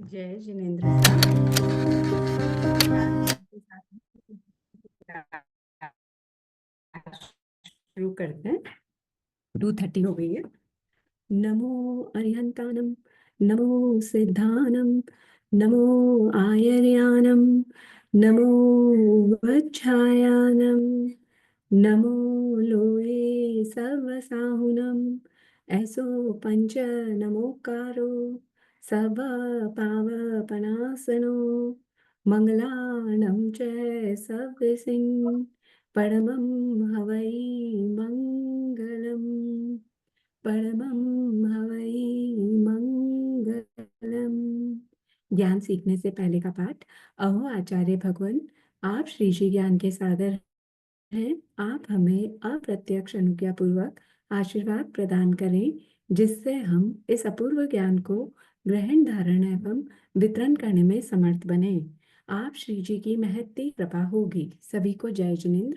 जय जिनेंद्र साहब। शुरू करते हैं। 2:30 हो गई है। नमो अरिहंतानम, नमो सिद्धानम, नमो आयर्यानम, नमो वज्झायानम, नमो लोये सर्वसाहुनम, ऐसो पंच नमोकारो सब पावपनासनो, मंगलानं च सव्यसिं परमं हवै मंगलम्, परमं हवै मंगलम। ज्ञान सीखने से पहले का पाठ। अहो आचार्य भगवान, आप श्री जी ज्ञान के सागर हैं। आप हमें अप्रत्यक्ष अनुज्ञा पूर्वक आशीर्वाद प्रदान करें, जिससे हम इस अपूर्व ज्ञान को ग्रहण, धारण एवं वितरण करने में समर्थ बने। आप श्री जी की महती कृपा होगी। सभी को जय जिनेंद्र।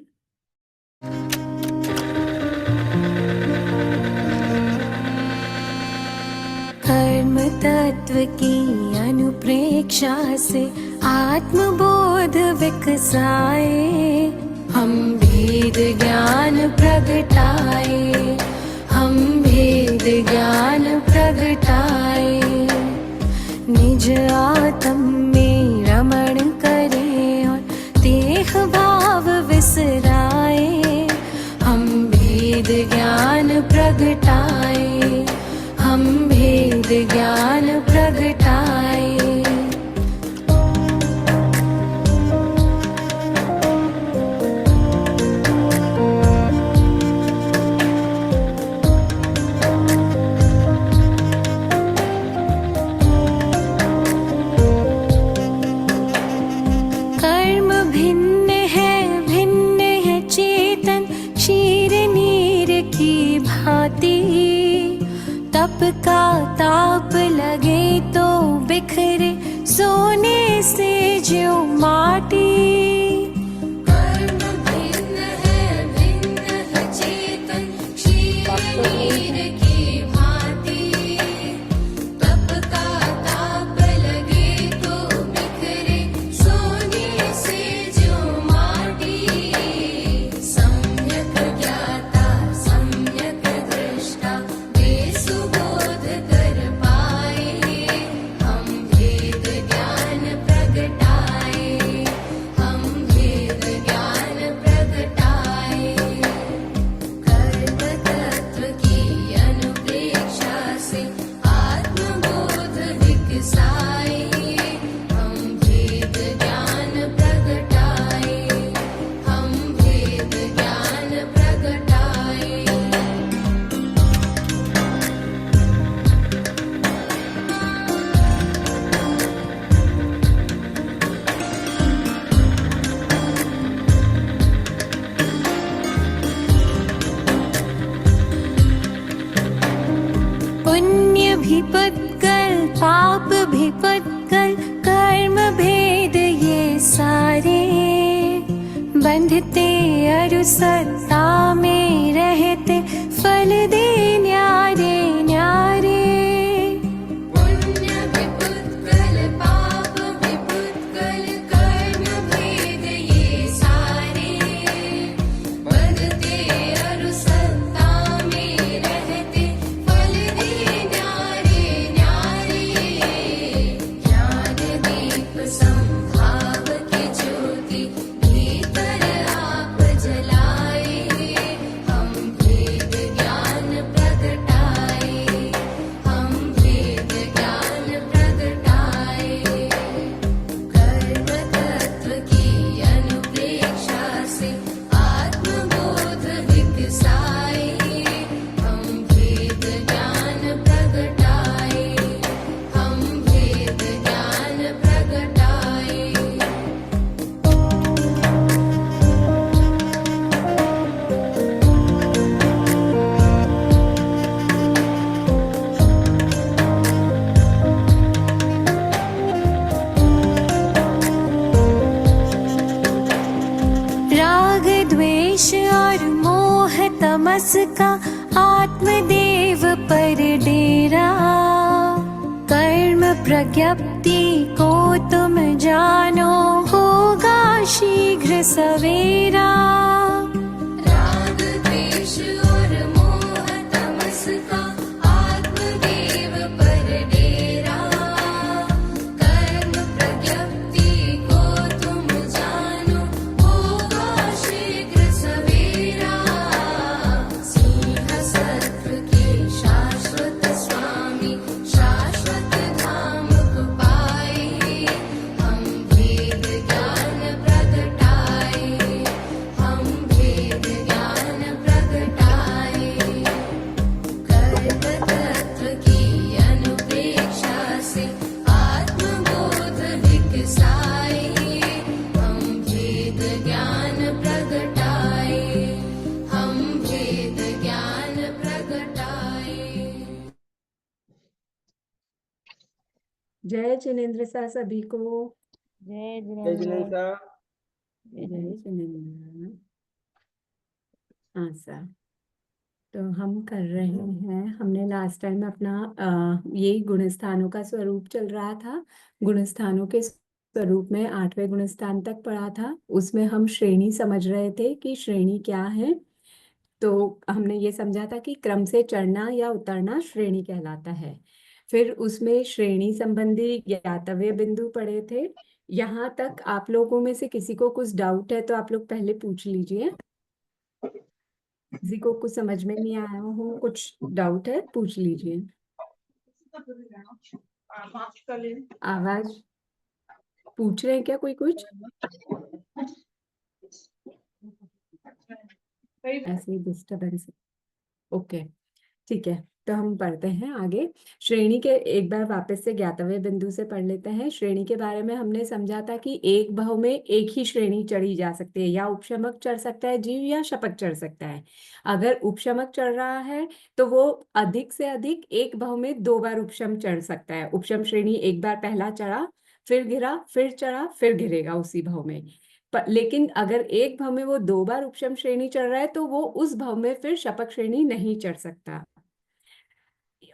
कर्म तत्व की अनुप्रेक्षा से आत्मबोध विकसाए, हम भेद ज्ञान प्रगटाए, हम भेद ज्ञान प्रगटाए। निज आत्म में रमण करें और देह भाव विसराए, हम भेद ज्ञान प्रगटाए, हम भेद ज्ञान प्रगटाए। कर्म भिन्न है चेतन, क्षीर नीर की भांति। तप का ताप लगे तो बिखरे सोने से ज्यों माटी। कर्म भिन्न है चेतन, क्षीर नीर की भांति। तप का ताप लगे तो बिखरे सोने से ज्यों माटी। सम्यक ज्ञाता सम्यक दृष्टा सुबोध कर पाए, हम भेद ज्ञान प्रगटाए, हम भेद ज्ञान प्रगटाए। कर्म तत्व की अनुप्रेक्षा से आत्मबोध विकसाए, हम भेद ज्ञान प्रगटाए, हम भेद ज्ञान प्रगटाए। पुण्य भी पत्कल, पाप भी पत्कल, कर्म भेद ये सारे। बंधते अरु सत्ता में रहते, फल दे न्यारे न्यारे। पुण्य भी पत्कल, पाप भी पत्कल, कर्म भेद ये सारे। बंधते द्वेष और मोह तमस का आत्मदेव पर डेरा। कर्म प्रज्ञप्ति को तुम जानो, होगा शीघ्र सवेरा। राग द्वेष और मोह तमस का आत्मदेव पर डेरा। कर्म प्रज्ञप्ति को तुम जानो, होगा शीघ्र सवेरा। सिंह सत्व के शाश्वत स्वामी, शाश्वत धाम को पाए। हम भेद ज्ञान प्रगटाए, हम भेद ज्ञान प्रगटाए। कर्म तत्व की अनुपेक्षा से आत्मबोध विकसाए। हम भेद ज्ञान प्रगटाए, हम भेद ज्ञान प्रगटाए। जय जिनेन्द्र सा सभी को। जय जय जिनेन्द्र। जिनेन्द्र सा। जय जिनेन्द्र। हाँ सर, तो हम कर रहे हैं, हमने लास्ट टाइम अपना ये गुणस्थानों का स्वरूप चल रहा था। गुणस्थानों के स्वरूप में 8वें गुणस्थान तक पढ़ा था। उसमें हम श्रेणी समझ रहे थे कि श्रेणी क्या है। तो हमने ये समझा था कि क्रम से चढ़ना या उतरना श्रेणी कहलाता है। फिर उसमें श्रेणी संबंधी ज्ञातव्य बिंदु पढ़े थे। यहाँ तक आप लोगों में से किसी को कुछ डाउट है तो आप लोग पहले पूछ लीजिए। किसी को कुछ समझ में नहीं आया हो, कुछ डाउट है, पूछ लीजिए। आवाज पूछ रहे हैं क्या कोई कुछ? ऐसे ही डिस्टर्बेंस। ओके, ठीक है, तो हम पढ़ते हैं आगे। श्रेणी के एक बार वापस से ज्ञातव्य बिंदु से पढ़ लेते हैं। श्रेणी के बारे में हमने समझा था कि एक भाव में एक ही श्रेणी चढ़ी जा सकती है, या उपशमक चढ़ सकता है जीव या शपक चढ़ सकता है। अगर उपशमक चढ़ रहा है तो वो अधिक से अधिक एक भाव में 2 बार उपशम चढ़ सकता है। उपशम श्रेणी एक बार पहला चढ़ा, फिर गिरा, फिर चढ़ा, फिर गिरेगा उसी भाव में। लेकिन अगर एक भाव में वो 2 बार उपशम श्रेणी चढ़ रहा है तो वो उस भाव में फिर शपक श्रेणी नहीं चढ़ सकता।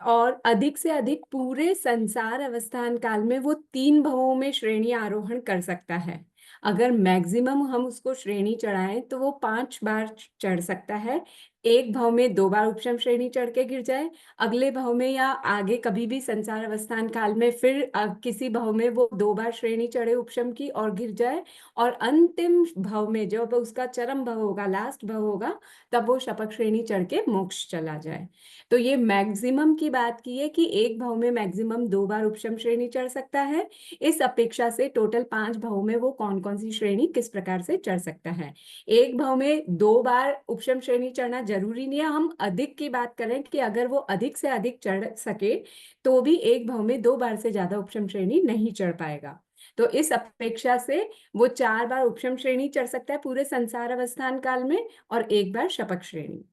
और अधिक से अधिक पूरे संसार अवस्थान काल में वो 3 भावों में श्रेणी आरोहण कर सकता है। अगर मैक्सिमम हम उसको श्रेणी चढ़ाएं तो वो 5 बार चढ़ सकता है। एक भाव में 2 बार उपशम श्रेणी चढ़ के गिर जाए, अगले भाव में या आगे कभी भी संसार अवस्थान काल में फिर किसी भाव में वो 2 बार श्रेणी चढ़े उपशम की और गिर जाए, और अंतिम भाव में जब उसका चरम भाव होगा, लास्ट भाव होगा, तब वो शपक श्रेणी चढ़ के मोक्ष चला जाए। तो ये मैक्सिमम की बात की है कि एक भाव में मैक्सिमम 2 बार उपशम श्रेणी चढ़ सकता है। इस अपेक्षा से टोटल 5 भाव में वो कौन कौन सी श्रेणी किस प्रकार से चढ़ सकता है। एक भाव में 2 बार उपशम श्रेणी चढ़ना जरूरी नहीं है। हम अधिक की बात करें कि अगर वो अधिक से अधिक चढ़ सके तो भी एक भाव में 2 बार से ज्यादा उपशम श्रेणी नहीं चढ़ पाएगा। तो इस अपेक्षा से वो 4 बार उपशम श्रेणी चढ़ सकता है पूरे संसार अवस्थान काल में, और 1 बार शपक श्रेणी।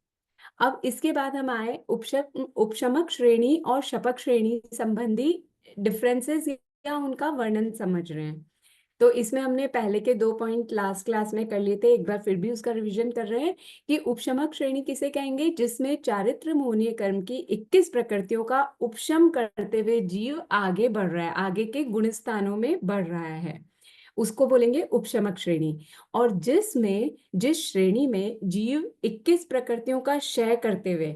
अब इसके बाद हम आए उपशमक श्रेणी और शपक श्रेणी संबंधी डिफरेंसेस या उनका वर्णन समझ रहे हैं। तो इसमें हमने पहले के 2 पॉइंट लास्ट क्लास में कर लिए थे, एक बार फिर भी उसका रिवीजन कर रहे हैं कि उपशमक श्रेणी किसे कहेंगे, जिसमें चारित्र मोहनीय कर्म की 21 प्रकृतियों का उपशम करते हुए जीव आगे बढ़ रहा है, आगे के गुण स्थानों में बढ़ रहा है, उसको बोलेंगे उपशमक श्रेणी। और जिस श्रेणी में जीव 21 प्रकृतियों का क्षय करते हुए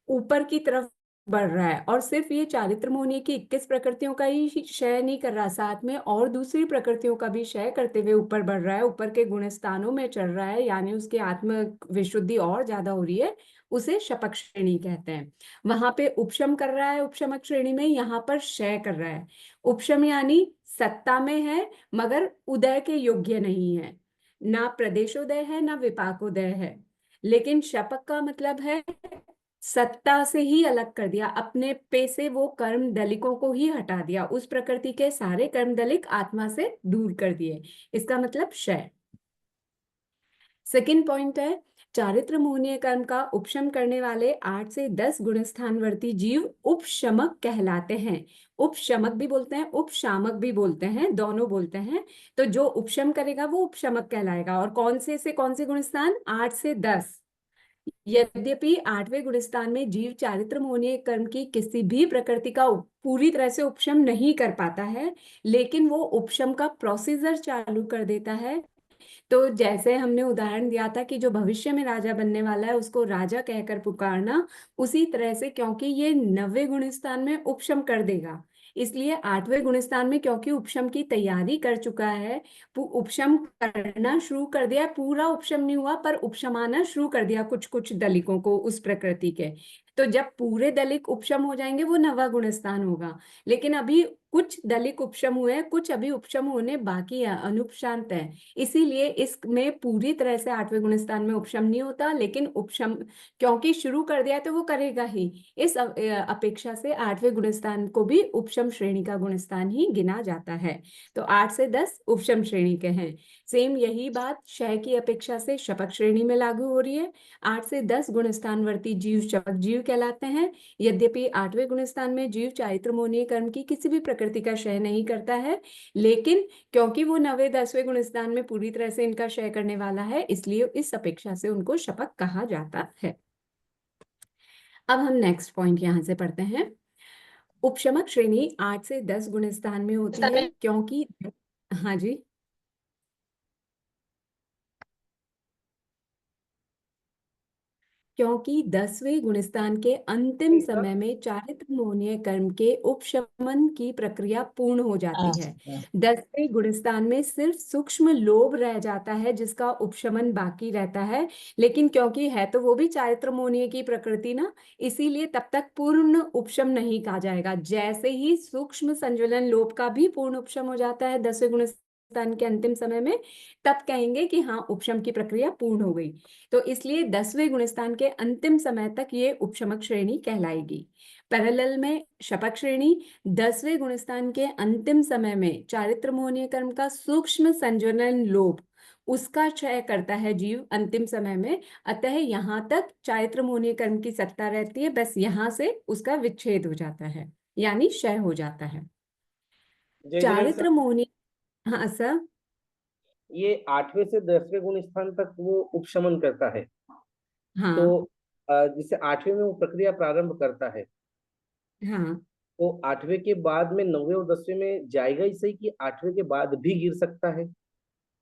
ऊपर की तरफ बढ़ रहा है, और सिर्फ ये चारित्र मोहनीय की 21 प्रकृतियों का ही क्षय नहीं कर रहा, साथ में और दूसरी प्रकृतियों का भी क्षय करते हुए ऊपर बढ़ रहा है, ऊपर के गुण स्थानों में चढ़ रहा है, यानी उसकी आत्म विशुद्धि और ज्यादा हो रही है, उसे शपक श्रेणी कहते हैं। वहां पे उपशम कर रहा है उपशमक श्रेणी में, यहाँ पर क्षय कर रहा है। उपशम यानी सत्ता में है मगर उदय के योग्य नहीं है, ना प्रदेशोदय है ना विपाकोदय है। लेकिन शपक का मतलब है सत्ता से ही अलग कर दिया, अपने पे से वो कर्म दलिकों को ही हटा दिया, उस प्रकृति के सारे कर्म दलिक आत्मा से दूर कर दिए, इसका मतलब क्षय। सेकंड पॉइंट है चारित्र मोहनीय कर्म का उपशम करने वाले 8 से 10 गुणस्थानवर्ती जीव उपशमक कहलाते हैं। उपशमक भी बोलते हैं, उपशामक भी बोलते हैं, दोनों बोलते हैं। तो जो उपशम करेगा वो उपशमक कहलाएगा। और कौन से कौन से गुणस्थान? 8 से 10। यद्यपि 8वें गुणस्थान में जीव चारित्र मोहनीय कर्म की किसी भी प्रकृति का पूरी तरह से उपशम नहीं कर पाता है, लेकिन वो उपशम का प्रोसीजर चालू कर देता है। तो जैसे हमने उदाहरण दिया था कि जो भविष्य में राजा बनने वाला है उसको राजा कहकर पुकारना, उसी तरह से क्योंकि ये 9वें गुणस्थान में उपशम कर देगा, इसलिए 8वें गुणस्थान में क्योंकि उपशम की तैयारी कर चुका है, उपशम करना शुरू कर दिया। पूरा उपशम नहीं हुआ पर उपशमाना शुरू कर दिया कुछ कुछ दलिकों को उस प्रकृति के। तो जब पूरे दलिक उपशम हो जाएंगे वो 9वां गुणस्थान होगा। लेकिन अभी कुछ दलिक उपशम हुए हैं, कुछ अभी उपशम होने बाकी है, अनुपशांत है। इसीलिए इसमें पूरी तरह से 8वें गुणस्थान में उपशम नहीं होता, लेकिन उपशम क्योंकि शुरू कर दिया है तो वो करेगा ही। इस अपेक्षा से 8वें गुणस्थान को भी उपशम श्रेणी का गुणस्थान ही गिना जाता है। तो 8 से 10 उपशम श्रेणी के हैं। सेम यही बात क्षय की अपेक्षा से शपथ श्रेणी में लागू हो रही है। 8 से 10 गुणस्थानवर्ती जीव शपथ जीव कहलाते हैं। यद्यपि 8वें गुणस्थान में जीव चारित्र मोहनीय कर्म की किसी भी प्रकृति का क्षय नहीं करता है, लेकिन क्योंकि वो 9वें 10वें गुणस्थान में पूरी तरह से इनका क्षय करने वाला है, इसलिए इस अपेक्षा से उनको शपथ कहा जाता है। अब हम नेक्स्ट पॉइंट यहाँ से पढ़ते हैं। उपशमक श्रेणी 8 से 10 गुणस्थान में होती है क्योंकि, हाँ जी, क्योंकि 10वें गुणस्थान के अंतिम समय में चारित्र मोहनीय कर्म के उपशमन की प्रक्रिया पूर्ण हो जाती है। 10वें गुणस्थान में सिर्फ सूक्ष्म लोभ रह जाता है जिसका उपशमन बाकी रहता है। लेकिन क्योंकि है तो वो भी चारित्र मोहनीय की प्रकृति ना, इसीलिए तब तक पूर्ण उपशम नहीं कहा जाएगा। जैसे ही सूक्ष्म संज्वलन लोभ का भी पूर्ण उपशम हो जाता है 10वें गुणस्थान के अंतिम समय में, तब कहेंगे कि हाँ उपशम की प्रक्रिया पूर्ण हो गई। तो इसलिए 10वें गुणस्थान के अंतिम समय तक ये उपशमक श्रेणी कहलाएगी। पैरेलल में शपथ श्रेणी 10वें गुणस्थान के अंतिम समय में चारित्र मोहनीय कर्म का सूक्ष्म संज्वलन लोभ उसका क्षय करता है जीव अंतिम समय में। अतः यहाँ तक चारित्र मोहनीय कर्म की सत्ता रहती है, बस यहाँ से उसका विच्छेद हो जाता है, यानी क्षय हो जाता है। जय जगन्नाथ चारित्र सर। मोहनीय, हाँ सर। ये 8वें से 10वें गुण स्थान तक वो उपशमन करता है। तो हाँ जिसे 8वें में वो प्रक्रिया प्रारंभ करता है, हाँ, तो 8वें के बाद में 9वें और 10वें में जाएगा ही सही कि 8वें के बाद भी गिर सकता है?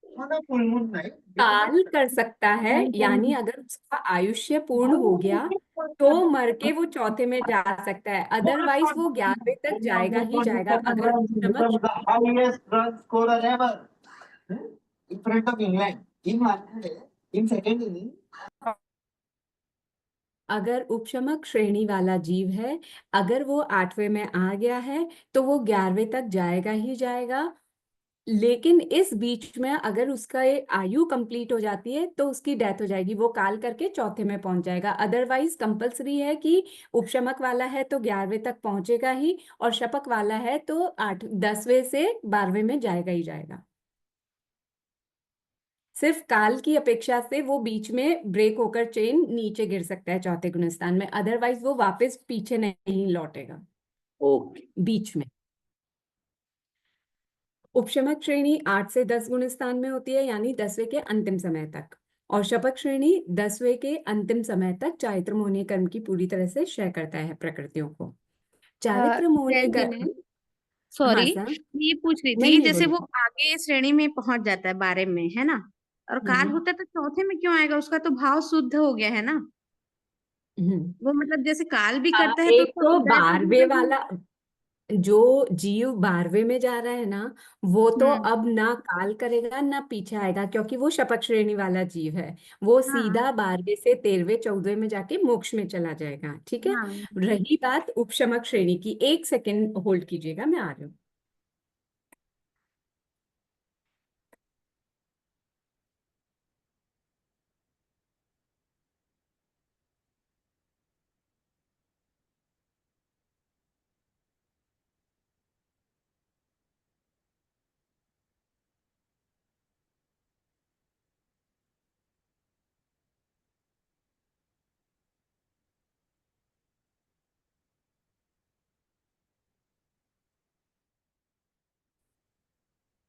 काल कर सकता है, यानी अगर उसका आयुष्य पूर्ण हो गया तो मर के वो चौथे में जा सकता है, अदरवाइज वो 11वें तक जाएगा ही जाएगा। अगर उपशमक, highest run scorer ever in front of England in one day, in second inning. अगर उपशमक श्रेणी वाला जीव है, अगर वो 8वें में आ गया है तो वो 11वें तक जाएगा ही जाएगा। लेकिन इस बीच में अगर उसका ये आयु कंप्लीट हो जाती है तो उसकी डेथ हो जाएगी, वो काल करके चौथे में पहुंच जाएगा। अदरवाइज कंपलसरी है कि उपशमक वाला है तो 11वें तक पहुंचेगा ही, और शपक वाला है तो 10वें से 12वें में जाएगा ही जाएगा। सिर्फ काल की अपेक्षा से वो बीच में ब्रेक होकर चेन नीचे गिर सकता है चौथे गुणस्थान में, अदरवाइज वो वापस पीछे नहीं लौटेगा ओके। बीच में। उपशमक श्रेणी 8 से 10 गुणस्थान में होती है, यानी 10वें के अंतिम समय तक। और शपथ श्रेणी 10वें के अंतिम समय तक चारित्र मोहनीय कर्म की पूरी तरह से क्षय करता है प्रकृतियों को। चारित्र मोहनीय जय कर्म, मैम, हाँ सॉरी, सर, ये पूछ रही नहीं थी नहीं जैसे बोलिए। वो आगे श्रेणी में पहुंच जाता है 12 में, है ना, और काल हम्म होता है तो चौथे में क्यों आएगा? उसका तो भाव शुद्ध हो गया है ना। हम्म। वो मतलब जैसे काल भी करता है तो एक उसका तो उदय तो 12वें होगा ही। वाला जो जीव 12वें में जा रहा है ना, वो तो हम्म। अब ना काल करेगा ना पीछे आएगा, क्योंकि वो शपथ श्रेणी वाला जीव है। वो हाँ सीधा 12वें से 13वें 14वें में जाके मोक्ष में चला जाएगा, ठीक है। हाँ। रही बात उपशमक श्रेणी की, 1 सेकेंड होल्ड कीजिएगा, मैं आ रही हूँ।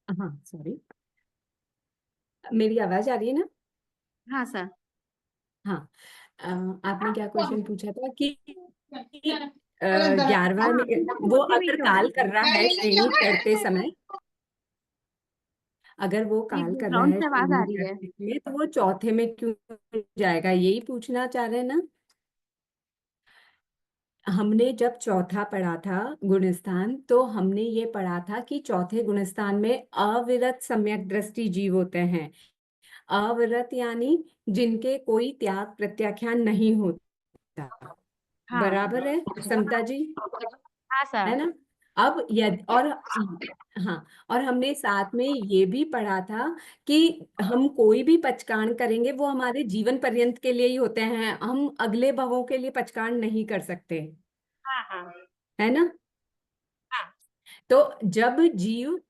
हाँ, सॉरी, मेरी आवाज आ रही है ना? हाँ सर। हाँ। आपने क्या क्वेश्चन पूछा था कि 11वां में वो अगर काल कर रहा है श्रेणी करते समय, अगर वो ये काल कर रहा बैकग्राउंड है से आवाज आ श्रेणी रही है। करते में, तो वो चौथे में क्यों जाएगा, यही पूछना चाह रहे हैं ना? हमने जब चौथा पढ़ा था गुणस्थान, तो हमने ये पढ़ा था कि चौथे गुणस्थान में अविरत सम्यक दृष्टि जीव होते हैं। अविरत यानी जिनके कोई त्याग प्रत्याख्यान नहीं होता। हाँ बराबर है समता जी? हाँ है सर। ना? अब यदि और हाँ, और हमने साथ में ये भी पढ़ा था कि हम कोई भी पचकांड करेंगे वो हमारे जीवन पर्यंत के लिए ही होते हैं, हम अगले भवों के लिए पचकांड नहीं कर सकते। हाँ हाँ है ना? हाँ तो जब जीव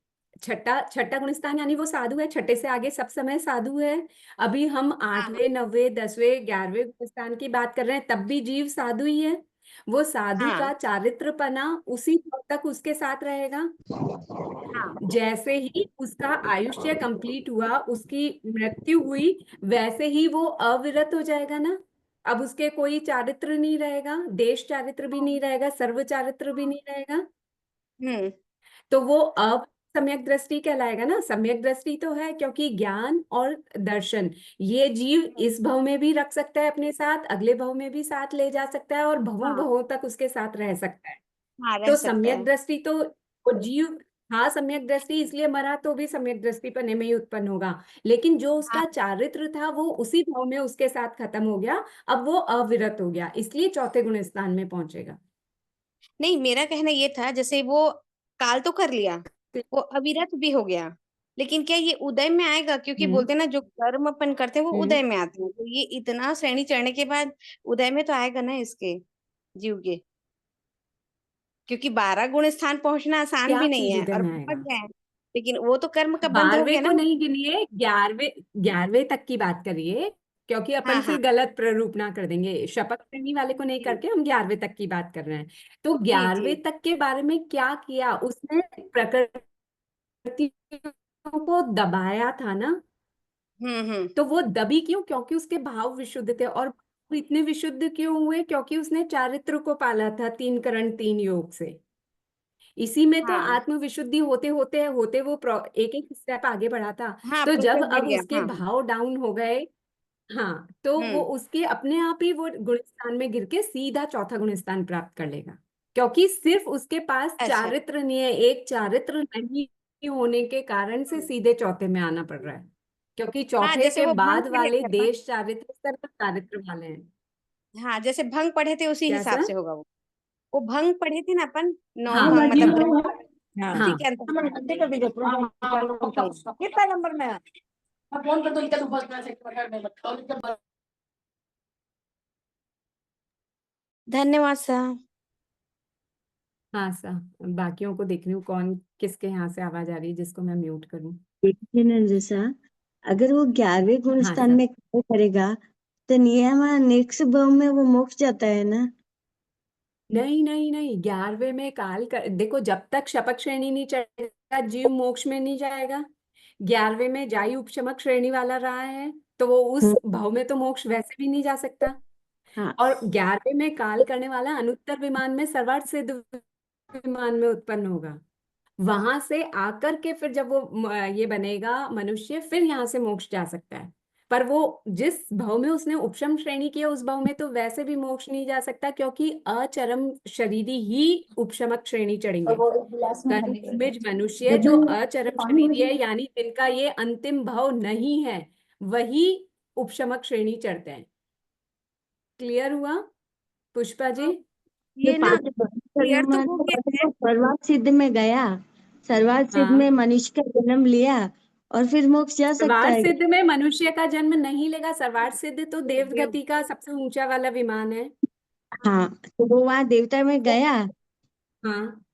छठा छठा गुणस्थान यानी वो साधु है, छठे से आगे सब समय साधु है। अभी हम हाँ 8वें 9वें 10वें 11वें गुणस्थान की बात कर रहे हैं, तब भी जीव साधु ही है। वो साधु हाँ का चारित्रपना उसी वक्त तक उसके साथ रहेगा। हाँ जैसे ही उसका आयुष्य कंप्लीट हुआ, उसकी मृत्यु हुई, वैसे ही वो अविरत हो जाएगा ना। अब उसके कोई चारित्र नहीं रहेगा, देश चारित्र भी नहीं रहेगा, सर्व चारित्र भी नहीं रहेगा। हम्म तो वो अब सम्यक दृष्टि कहलाएगा ना। सम्यक दृष्टि तो है क्योंकि ज्ञान और दर्शन ये जीव इस भव में भी रख सकता है अपने साथ, अगले भव में भी साथ ले जा सकता है, और भवों हाँ भवों तक उसके साथ रह सकता है। हाँ रह तो सकता सम्यक है। दृष्टि तो वो जीव, हाँ सम्यक दृष्टि इसलिए मरा तो भी सम्यक दृष्टि पने में ही उत्पन्न होगा, लेकिन जो हाँ उसका चारित्र था वो उसी भाव में उसके साथ खत्म हो गया। अब वो अविरत हो गया, इसलिए चौथे गुण स्थान में पहुंचेगा। नहीं, मेरा कहना ये था जैसे वो काल तो कर लिया, वो अविरत भी हो गया, लेकिन क्या ये उदय में आएगा? क्योंकि हम्म। बोलते हैं ना जो कर्म अपन करते हैं वो हम्म। उदय में आते हैं, तो ये इतना श्रेणी चढ़ने के बाद उदय में तो आएगा ना इसके जीव के। क्योंकि 12 गुण स्थान पहुंचना आसान क्या भी नहीं चीज है उदय और में पहुंच आएगा? गए हैं, लेकिन वो तो कर्म का बंध हो गया 12वें ना। को नहीं गिनिए, 11वें 11वें तक की बात करिए, क्योंकि हाँ अपन हाँ। फिर गलत प्रारूप ना कर देंगे। शपथ श्रेणी वाले को नहीं जी करके हम 11वें तक की बात कर रहे हैं। तो जी जी। 11वें तक के बारे में क्या किया उसने? प्रकृतियों को दबाया था ना। हम्म। तो वो दबी क्यों? क्योंकि उसके भाव विशुद्ध थे। और वो इतने विशुद्ध क्यों हुए? क्योंकि उसने चारित्र को पाला था 3 करण 3 योग से। इसी में तो हाँ आत्म विशुद्धि होते होते होते वो एक एक स्टेप आगे बढ़ा था। हाँ, तो जब प्रोसेस बढ़ अब गया। उसके हाँ। भाव डाउन हो गए, हाँ, तो वो हम्म। उसके अपने आप ही वो गुणस्थान में गिर के सीधा चौथा गुणस्थान प्राप्त कर लेगा। क्योंकि सिर्फ उसके पास अच्छा। चारित्र नहीं है, एक चारित्र नहीं होने के कारण से सीधे चौथे में आना पड़ रहा है। क्योंकि हाँ, चौथे जैसे के वो भंग बाद पढ़े वाले थे अपन। देश चारित्र सर्व चारित्र वाले हैं। हाँ, जैसे भंग पढ़े थे उसी हिसाब कैसा? से होगा वो भंग पढ़े थे ना अपन। नौ हाँ मतलब उसी हाँ। के अंदर था। कितना नंबर में है? मैं फोन कर दूं इनका, तू बस में से धन्यवाद सर। हाँ सर, बाकियों को देख रही हूँ कौन किसके यहाँ से आवाज आ रही है जिसको मैं म्यूट करूँ। देखिए ना, जैसा अगर वो 11वें गुण हाँ स्थान सर। में कार्य करेगा तो नियम नेक्स्ट भाव में वो मोक्ष जाता है ना। नहीं नहीं नहीं, 11वें में काल कर देखो, जब तक शपथ श्रेणी नहीं चढ़ेगा जीव मोक्ष में नहीं जाएगा। 11वें में जाई उपशमक श्रेणी वाला रहा है, तो वो उस हम्म, भाव में तो मोक्ष वैसे भी नहीं जा सकता। हाँ और 11वें में काल करने वाला अनुत्तर विमान में सर्वार्थ सिद्ध विमान में उत्पन्न होगा। वहां से आकर के फिर जब वो ये बनेगा मनुष्य, फिर यहाँ से मोक्ष जा सकता है। पर वो जिस भव में उसने उपशम श्रेणी की है उस भव में तो वैसे भी मोक्ष नहीं जा सकता, क्योंकि अचरम शरीरी ही उपशमक श्रेणी और चढ़ेंगे। वो एक गिलास में कर्म पानी कर भूमिज मनुष्य जो दे। अचरम पानी शरीरी में है, यानी जिनका ये अंतिम भाव नहीं है, वही उपशमक श्रेणी चढ़ते हैं। क्लियर हुआ पुष्पा जी? ये ये ना पांच क्लियर तो हो गया है। सर्वार्थ सिद्ध में गया, सर्वार्थ सिद्ध में हाँ, मनुष्य का जन्म लिया और फिर मोक्ष जा सकता सर्वार्थ है। सिद्ध में मनुष्य का जन्म नहीं लेगा। सर्वार्थ सिद्ध तो देव। देवगति का सबसे ऊंचा वाला विमान है। हाँ, तो वो वहां देवता में गया, हाँ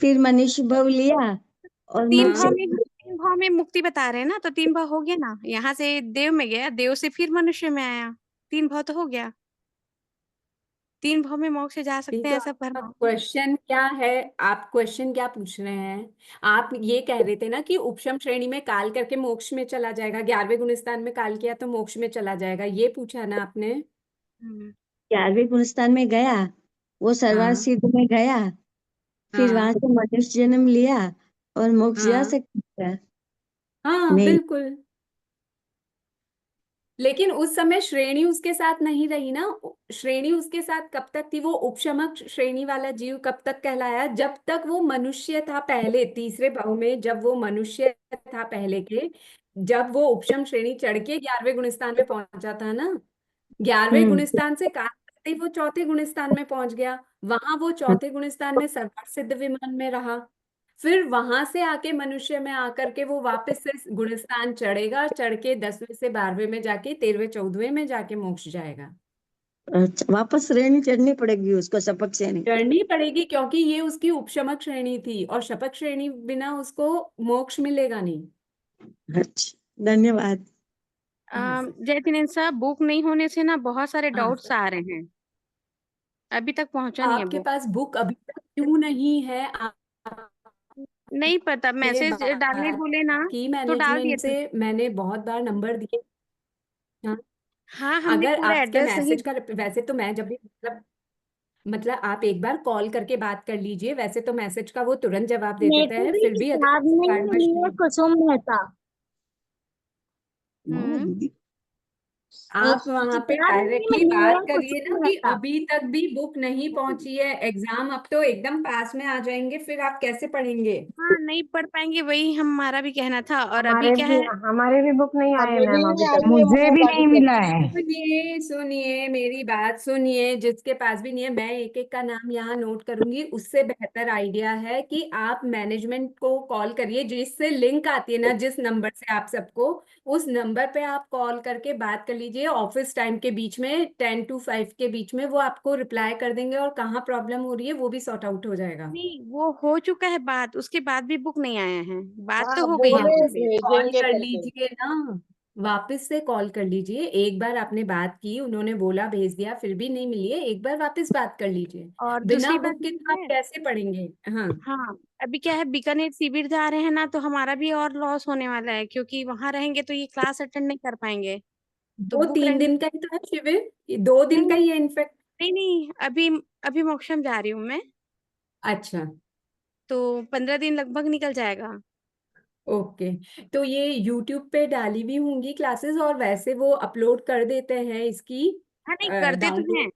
फिर मनुष्य भाव लिया और तीन मोक्ष। हाँ। भाव में, 3 भाव में मुक्ति बता रहे हैं ना, तो 3 भाव हो गया ना, यहाँ से देव में गया, देव से फिर मनुष्य में आया, 3 भाव तो हो गया। 3 भाव में मोक्ष जा सकते ठीक हैं है, ऐसा परमात्मा। क्वेश्चन क्या है? आप क्वेश्चन क्या पूछ रहे हैं? आप ये कह रहे थे ना कि उपशम श्रेणी में काल करके मोक्ष में चला जाएगा, 11वें गुणस्थान में काल किया तो मोक्ष में चला जाएगा, ये पूछा ना आपने? हम्म, 11वें गुणस्थान में गया, वो सर्वार्थ हाँ सिद्ध में गया, फिर वहां हाँ से मनुष्य जन्म लिया और मोक्ष जा हाँ सकता है। हाँ नहीं, बिल्कुल। लेकिन उस समय श्रेणी उसके साथ नहीं रही ना। श्रेणी उसके साथ कब तक थी? वो उपशमक श्रेणी वाला जीव कब तक कहलाया? जब तक वो मनुष्य था पहले, तीसरे भाव में जब वो मनुष्य था पहले के, जब वो उपशम श्रेणी चढ़ के 11वें गुणस्थान में पहुंचा था ना, 11वें हम्म, गुणस्थान से काल करते ही वो चौथे गुणस्थान में पहुंच गया। वहां वो चौथे गुणस्थान में सर्वार्थ सिद्ध विमान में रहा। फिर वहां से आके मनुष्य में आकर के वो वापस से गुणस्थान चढ़ेगा, चढ़ के 10वें से 12वें में जाके 13वें 14वें में जाके मोक्ष जाएगा। अच्छा, वापस श्रेणी चढ़नी पड़ेगी उसको, सपक श्रेणी। चढ़नी पड़ेगी क्योंकि ये उसकी उपशमक श्रेणी थी, और शपथ श्रेणी बिना उसको मोक्ष मिलेगा नहीं। अच्छा, धन्यवाद। हाँ सर। जय तिनेन्द्र साहब, बुक नहीं होने से ना बहुत सारे हाँ डाउट्स सर। आ रहे हैं, अभी तक पहुंचा नहीं है आपके बुक। पास बुक अभी तक क्यों नहीं है? नहीं पता, ये मैसेज डालने बात बोले ना की तो डाल दिए मैनेजमेंट थे। से मैंने बहुत बार नंबर दिए। हाँ, हाँ, हमने अगर पूरा आपके एड्रेस सही। मैसेज का वैसे तो मैं जब भी मतलब आप एक बार कॉल करके बात कर लीजिए, वैसे तो मैसेज का वो तुरंत जवाब दे मेरे देता को है, भी फिर भी अगर किताब किसी में कारणवश मिला नहीं। कुसुम मेहता। हम्म, आप वहां पे किताब में डायरेक्टली बात मिला करिए कुसुम ना कि मेहता। अभी तक भी बुक नहीं पहुंची है, एग्जाम अब तो एकदम पास में आ जाएंगे, फिर आप कैसे पढ़ेंगे? हाँ नहीं पढ़ पाएंगे, वही हमारा भी कहना था। और अभी हमारे क्या भी है, हमारे भी बुक नहीं आए हमें भी मैम अभी नहीं तक, आई है मुझे मतलब भी अभी नहीं तक। मिला है। सुनिए सुनिए मेरी बात सुनिए, जिसके पास भी नहीं है मैं एक एक का नाम यहाँ नोट करूंगी। उससे बेहतर आइडिया है कि आप मैनेजमेंट को कॉल करिए, जिससे लिंक आती है ना, जिस नंबर से आप सबको, उस नंबर पे आप कॉल करके बात कर लीजिए ऑफिस टाइम के बीच में, 10 to 5 के बीच में। वो आपको रिप्लाई कर देंगे और कहाँ प्रॉब्लम हो रही है वो भी सॉर्ट आउट हो जाएगा। नहीं वो हो चुका है बात, उसके बाद भी बुक नहीं आया है, बात तो हाँ हो गई है बोले वापस हमसे। से कॉल भेजेंगे कर करके। लीजिए ना, वापस से कॉल कर लीजिए। एक बार आपने बात की, उन्होंने बोला भेज दिया, फिर भी नहीं मिली है, एक बार वापस बात कर लीजिए। और बिना दूसरी बात बुक के तो ये आप है, कैसे पढ़ेंगे? हाँ, हाँ अभी क्या है, बीकानेर शिविर जा रहे हैं ना, तो हमारा भी और लॉस होने वाला है, क्योंकि वहां रहेंगे तो ये क्लास अटेंड नहीं कर पाएंगे। तो वो बुक 3 दिन रहेंगे। का ही तो है शिविर, ये 2 दिन का नहीं ही है इनफेक्ट। नहीं नहीं, अभी अभी मोक्षम जा रही हूँ मैं, अच्छा, तो 15 दिन लगभग निकल जाएगा। ओके। तो ये यूट्यूब पे डाली भी होंगी क्लासेस, और वैसे वो अपलोड कर देते हैं इसकी हाँ नहीं करते तो हैं। डाउनलोड।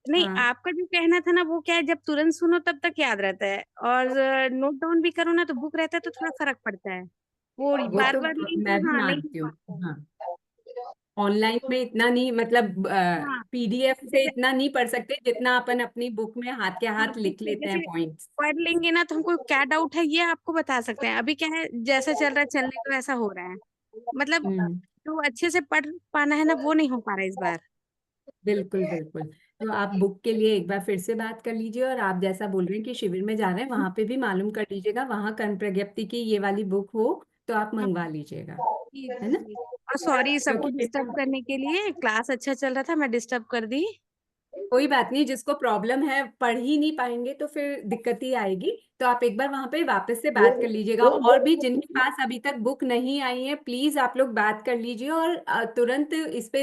नहीं, हाँ, आपका जो कहना था ना वो क्या है, जब तुरंत सुनो तब तक याद रहता है, और नोट डाउन भी करो ना तो बुक रहता है तो थोड़ा फर्क पड़ता है। वो वो बार तो बार लिंक, मैं भी हाँ नहीं मानती हो हूँ। पाता है। हाँ, ऑनलाइन में इतना नहीं, मतलब हाँ पीडीएफ से जैसे, इतना नहीं पढ़ सकते जितना अपन अपनी बुक में हाथ के हाँ हाथ लिख देखिए, लेते हैं जैसे पॉइंट्स। पढ़ लेंगे ना तो हमको क्या डाउट है ये आपको बता सकते हैं। अभी क्या है, जैसे चल रहा है चलने को ऐसा हो रहा है, मतलब हम्म, जो अच्छे से पढ़ पाना है ना वो नहीं हो पा रहा है इस बार। बिल्कुल बिल्कुल। तो आप बुक के लिए एक बार फिर से बात कर लीजिए, और आप जैसा बोल रहे हैं कि शिविर में जा रहे हैं, वहां पे भी मालूम कर लीजिएगा, वहां कर्ण प्रज्ञप्ति की ये वाली बुक हो तो आप हाँ मंगवा लीजिएगा। जी है जी ना? जी। और सॉरी सबको क्योंकि डिस्टर्ब करने के लिए, क्लास अच्छा चल रहा था, मैं डिस्टर्ब कर दी। कोई बात नहीं, जिसको प्रॉब्लम है पढ़ ही नहीं पाएंगे तो फिर दिक्कत ही आएगी। तो आप एक बार वहां पे वापस से बात कर लीजिएगा, और भी जिनके पास अभी तक बुक नहीं आई है प्लीज आप लोग बात कर लीजिए, और तुरंत इस पे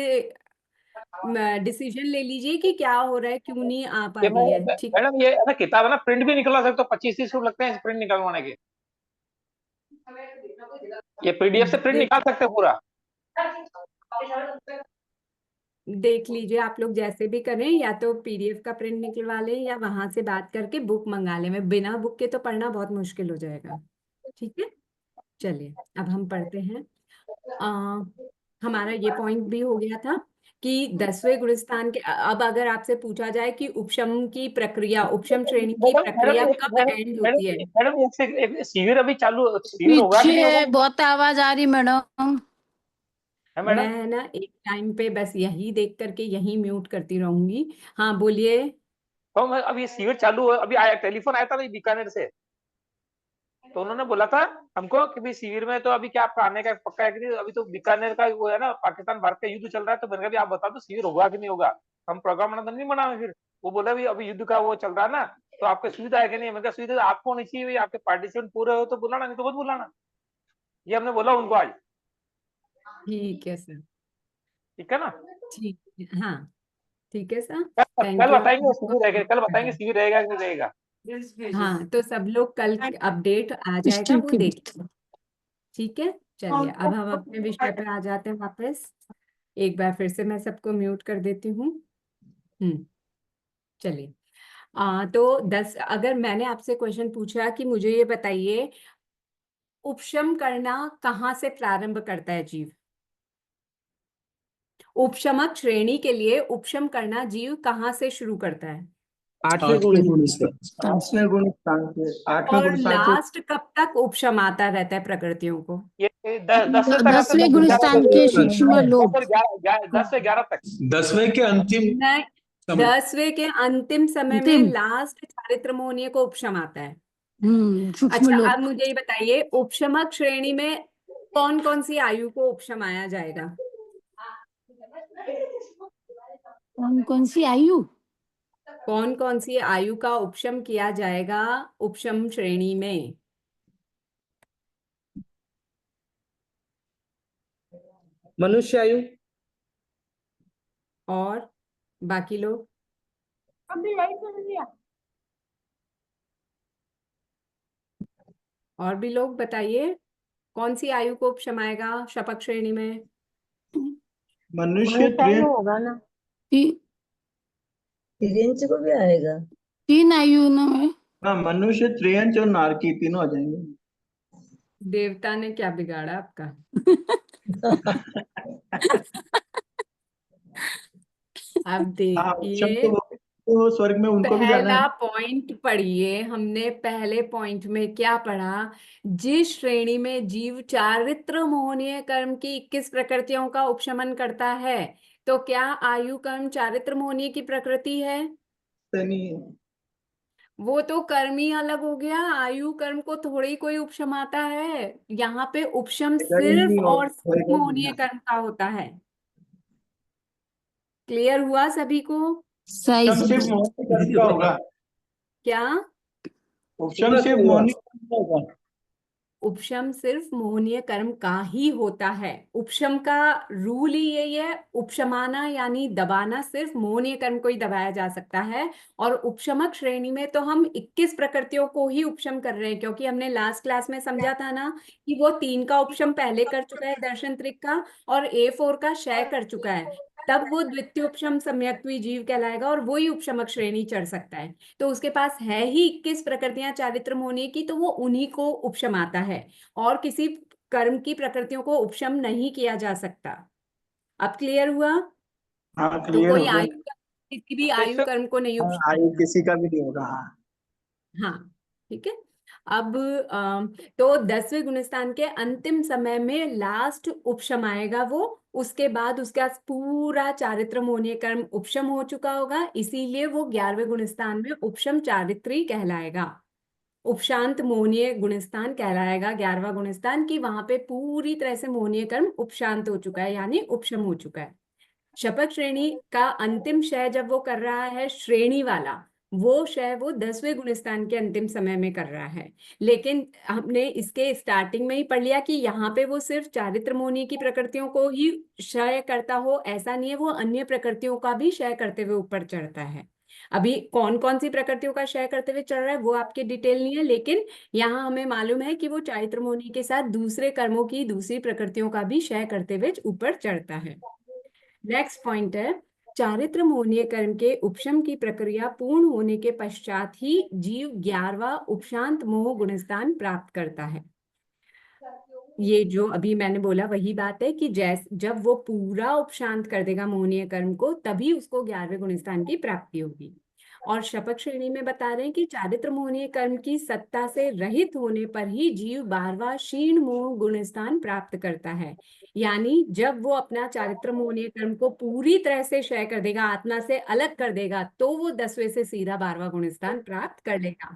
डिसीजन ले लीजिए कि क्या हो रहा है, क्यों नहीं आ पा ये रही है। ठीक। मैडम ये ना किताब है ना, प्रिंट भी निकलवा सकते हो, 25-30 रुपए लगते हैं प्रिंट निकलवाने के। ये पीडीएफ से प्रिंट देख निकाल सकते हो पूरा। देख लीजिए आप लोग जैसे भी करें, या तो पीडीएफ का प्रिंट निकलवा लें या वहां से बात करके बुक मंगा लें। मैं बिना बुक के तो पढ़ना बहुत मुश्किल हो जाएगा। ठीक है, चलिए अब हम पढ़ते हैं। आ, हमारा ये पॉइंट भी हो गया था कि 10वें गुणस्थान के अब अगर आपसे पूछा जाए कि उपशम की प्रक्रिया, उपशम श्रेणी की मैडम प्रक्रिया कब एंड होती है? मैडम एक शिविर अभी चालू, शिविर होगा कि नहीं होगा? पीछे बहुत आवाज आ रही मैडम। है मैडम? मैं ना एक टाइम पे बस यही देख करके यही म्यूट करती रहूंगी। हाँ बोलिए। तो मैं अभी शिविर चालू है, अभी आया टेलीफोन आया था अभी बीकानेर से, तो उन्होंने बोला था हमको कि भाई शिविर में तो अभी क्या आपका आने का पक्का है कि नहीं, अभी तो बीकानेर का वो है ना, पाकिस्तान भारत का युद्ध चल रहा है, तो मैंने कहा भी आप बता दो शिविर होगा कि नहीं होगा, हम प्रोग्राम बना तो नहीं बनावे फिर। वो बोला भी अभी युद्ध का वो चल रहा है ना, तो आपको सुविधा है कि नहीं? मैंने कहा सुविधा तो आपको होनी चाहिए, आपके पार्टिसिपेंट पूरे हो तो बुलाना, नहीं तो मत बुलाना। ये हमने बोला उनको आज। ठीक है सर। ठीक है ना? ठीक है, हाँ ठीक है सर। कल थैंक यू बताएंगे शिविर रहेगा, कल बताएंगे शिविर रहेगा कि नहीं रहेगा। हाँ, तो सब लोग कल अपडेट आ जाएगा, वो देखिए। ठीक है, चलिए अब हम अपने विषय पर आ जाते हैं वापस। एक बार फिर से मैं सबको म्यूट कर देती हूँ। चलिए। तो 10, अगर मैंने आपसे क्वेश्चन पूछा कि मुझे ये बताइए, उपशम करना कहाँ से प्रारंभ करता है जीव? उपशमक श्रेणी के लिए उपशम करना जीव कहाँ से शुरू करता है? आठवें गुण स्थान। आठवें गुण स्थान से, आठवें और गुण स्थान से लास्ट कब तक उपशम आता रहता है प्रकृतियों को? ये 10 से तक आता है, 10वें गुण स्थान के सूक्ष्म लोक। 10 से 11 तक। 10वें के अंतिम नहीं, समय। 10वें के अंतिम समय में अंतिम। लास्ट चारित्र मोहनीय को उपशम आता है। सूक्ष्म अच्छा, अब लोक। मुझे ये बताइए, उपशमक श्रेणी में कौन कौन सी आयु को उपशम आया जाएगा? कौन कौन सी आयु? कौन कौन सी आयु का उपशम किया जाएगा उपशम श्रेणी में? मनुष्य आयु। और बाकी लोग? और भी लोग बताइए, कौन सी आयु को उपशम आएगा शपथ श्रेणी में? मनुष्य होगा ना, ती, तिर्यंच को भी आएगा। 3 आयु ना है। हाँ, मनुष्य, त्रियंच और नारकी तीनों आ जाएंगे। देवता ने क्या बिगाड़ा आपका? अब हाँ, उपशम देखिए, तो स्वर्ग में उनको भी जाना पहला है। पॉइंट पढ़िए। हमने पहले पॉइंट में क्या पढ़ा? जिस श्रेणी में जीव चारित्र मोहनीय कर्म की 21 प्रकृतियों का उपशमन करता है, तो क्या आयु कर्म चारित्र मोहनीय की प्रकृति है? नहीं, वो तो कर्म ही अलग हो गया, आयु कर्म को थोड़ी कोई उपशम आता है। यहाँ पे उपशम सिर्फ और सिर्फ मोहनीय कर्म का होता है। क्लियर हुआ सभी को? सही उपशम सिर्फ से। मोहनी कर्म का होगा। क्या? उपशम सिर्फ मोहनी कर्म का होगा। उपशम सिर्फ मोहनीय कर्म का ही होता है। उपशम का रूल ही यही है, उपशमाना यानी दबाना सिर्फ मोहनीय कर्म को ही दबाया जा सकता है। और उपशमक श्रेणी में तो हम 21 प्रकृतियों को ही उपशम कर रहे हैं, क्योंकि हमने लास्ट क्लास में समझा था ना कि वो 3 का उपशम पहले कर चुका है दर्शन त्रिक का, और A4 का क्षय कर चुका है। तब वो द्वितीय उपशम सम्यक्त्वी जीव कहलाएगा और वो ही उपशमक श्रेणी चढ़ सकता है। तो उसके पास है ही 21 प्रकृतियां चारित्र मोहनीय की, तो वो उन्हीं को उपशम आता है, और किसी कर्म की प्रकृतियों को उपशम नहीं किया जा सकता। अब क्लियर हुआ? हाँ, तो क्लियर कोई हो गया। आयु किसी भी आयु कर्म को नहीं हाँ, उपशम। आयु किसी का भी नहीं होगा। हाँ, हाँ, ठीक है। अब तो 10वें गुणस्थान के अंतिम समय में लास्ट उपशम आएगा वो। उसके बाद उसका पूरा चारित्र मोहनीय कर्म उपशम हो चुका होगा, इसीलिए वो 11वें गुणस्थान में उपशम चारित्री कहलाएगा। उपशांत मोहनीय गुणस्थान कहलाएगा 11वां गुणस्थान, की वहां पे पूरी तरह से मोहनीय कर्म उपशांत हो चुका है, यानी उपशम हो चुका है। शपथ श्रेणी का अंतिम क्षय जब वो कर रहा है, श्रेणी वाला वो क्षय वो 10वें गुणस्थान के अंतिम समय में कर रहा है। लेकिन हमने इसके स्टार्टिंग में ही पढ़ लिया कि यहाँ पे वो सिर्फ चारित्र मोहनीय की प्रकृतियों को ही क्षय करता हो, ऐसा नहीं है, वो अन्य प्रकृतियों का भी क्षय करते हुए ऊपर चढ़ता है। अभी कौन कौन सी प्रकृतियों का क्षय करते हुए चल रहा है वो आपके डिटेल नहीं है, लेकिन यहाँ हमें मालूम है कि वो चारित्र मोहनीय के साथ दूसरे कर्मों की दूसरी प्रकृतियों का भी क्षय करते हुए ऊपर चढ़ता है। नेक्स्ट पॉइंट है, चारित्र मोहनीय कर्म के उपशम की प्रक्रिया पूर्ण होने के पश्चात ही जीव 11वां उपशांत मोह गुणस्थान प्राप्त करता है। ये जो अभी मैंने बोला वही बात है कि जब वो पूरा उपशांत कर देगा मोहनीय कर्म को, तभी उसको 11वें गुणस्थान की प्राप्ति होगी। और शपथ श्रेणी में बता रहे हैं कि चारित्र मोहनीय कर्म की सत्ता से रहित होने पर ही जीव 12वां क्षीण मोह गुणस्थान प्राप्त करता है। यानी जब वो अपना चारित्र मोहनीय कर्म को पूरी तरह से क्षय कर देगा, आत्मा से अलग कर देगा, तो वो 10वें से सीधा 12वां गुणस्थान प्राप्त कर लेगा।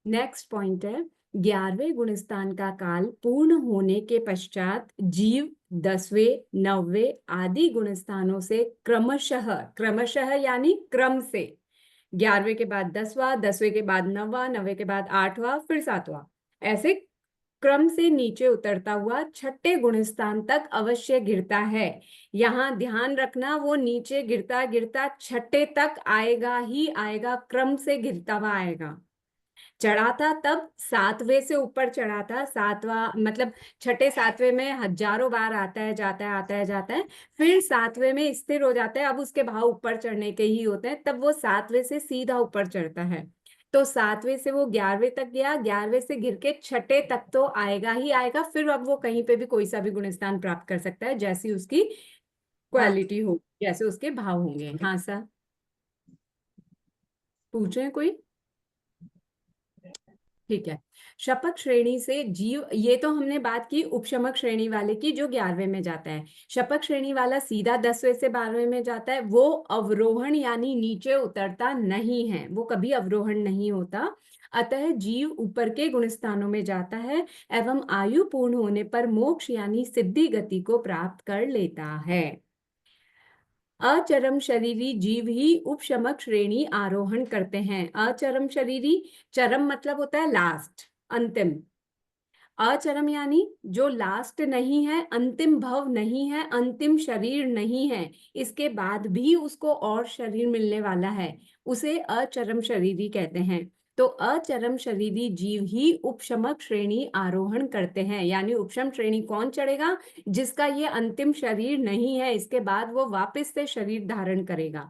नेक्स्ट पॉइंट है, 11वें गुणस्थान का काल पूर्ण होने के पश्चात जीव 10वें 9वें आदि गुण स्थानों से क्रमशः, क्रमशः यानी क्रम से, 11वें के बाद 10वां, 10वें के बाद 9वां, 9वें के बाद 8वां, फिर 7वां, ऐसे क्रम से नीचे उतरता हुआ छठे गुण स्थान तक अवश्य गिरता है। यहाँ ध्यान रखना, वो नीचे गिरता गिरता छठे तक आएगा ही आएगा, क्रम से गिरता हुआ आएगा। चढ़ा था तब 7वें से ऊपर चढ़ा था, 7वां मतलब छठे 7वें में हजारों बार आता है जाता है आता है जाता है, फिर 7वें में स्थिर हो जाता है। अब उसके भाव ऊपर चढ़ने के ही होते हैं, तब वो 7वें से सीधा ऊपर चढ़ता है। तो 7वें से वो 11वें तक गया, 11वें से गिर के छठे तक तो आएगा ही आएगा। फिर अब वो कहीं पे भी कोई सा भी गुण स्थान प्राप्त कर सकता है, जैसी उसकी क्वालिटी हो, जैसे उसके भाव होंगे। हाँ सर, पूछे कोई? ठीक है। शपथ श्रेणी से जीव, ये तो हमने बात की उपशमक श्रेणी वाले की, जो 11वें में जाता है। शपथ श्रेणी वाला सीधा 10वें से 12वें में जाता है, वो अवरोहण यानी नीचे उतरता नहीं है, वो कभी अवरोहण नहीं होता। अतः जीव ऊपर के गुण स्थानों में जाता है एवं आयु पूर्ण होने पर मोक्ष यानी सिद्धि गति को प्राप्त कर लेता है। अचरम शरीरी जीव ही उपशमक श्रेणी आरोहण करते हैं। अचरम शरीरी, चरम मतलब होता है लास्ट, अंतिम। अचरम यानी जो लास्ट नहीं है, अंतिम भव नहीं है, अंतिम शरीर नहीं है, इसके बाद भी उसको और शरीर मिलने वाला है, उसे अचरम शरीरी कहते हैं। तो अचरम शरीरी जीव ही उपशमक श्रेणी आरोहण करते हैं। यानी उपशम श्रेणी कौन चढ़ेगा? जिसका ये अंतिम शरीर नहीं है, इसके बाद वो वापस से शरीर धारण करेगा।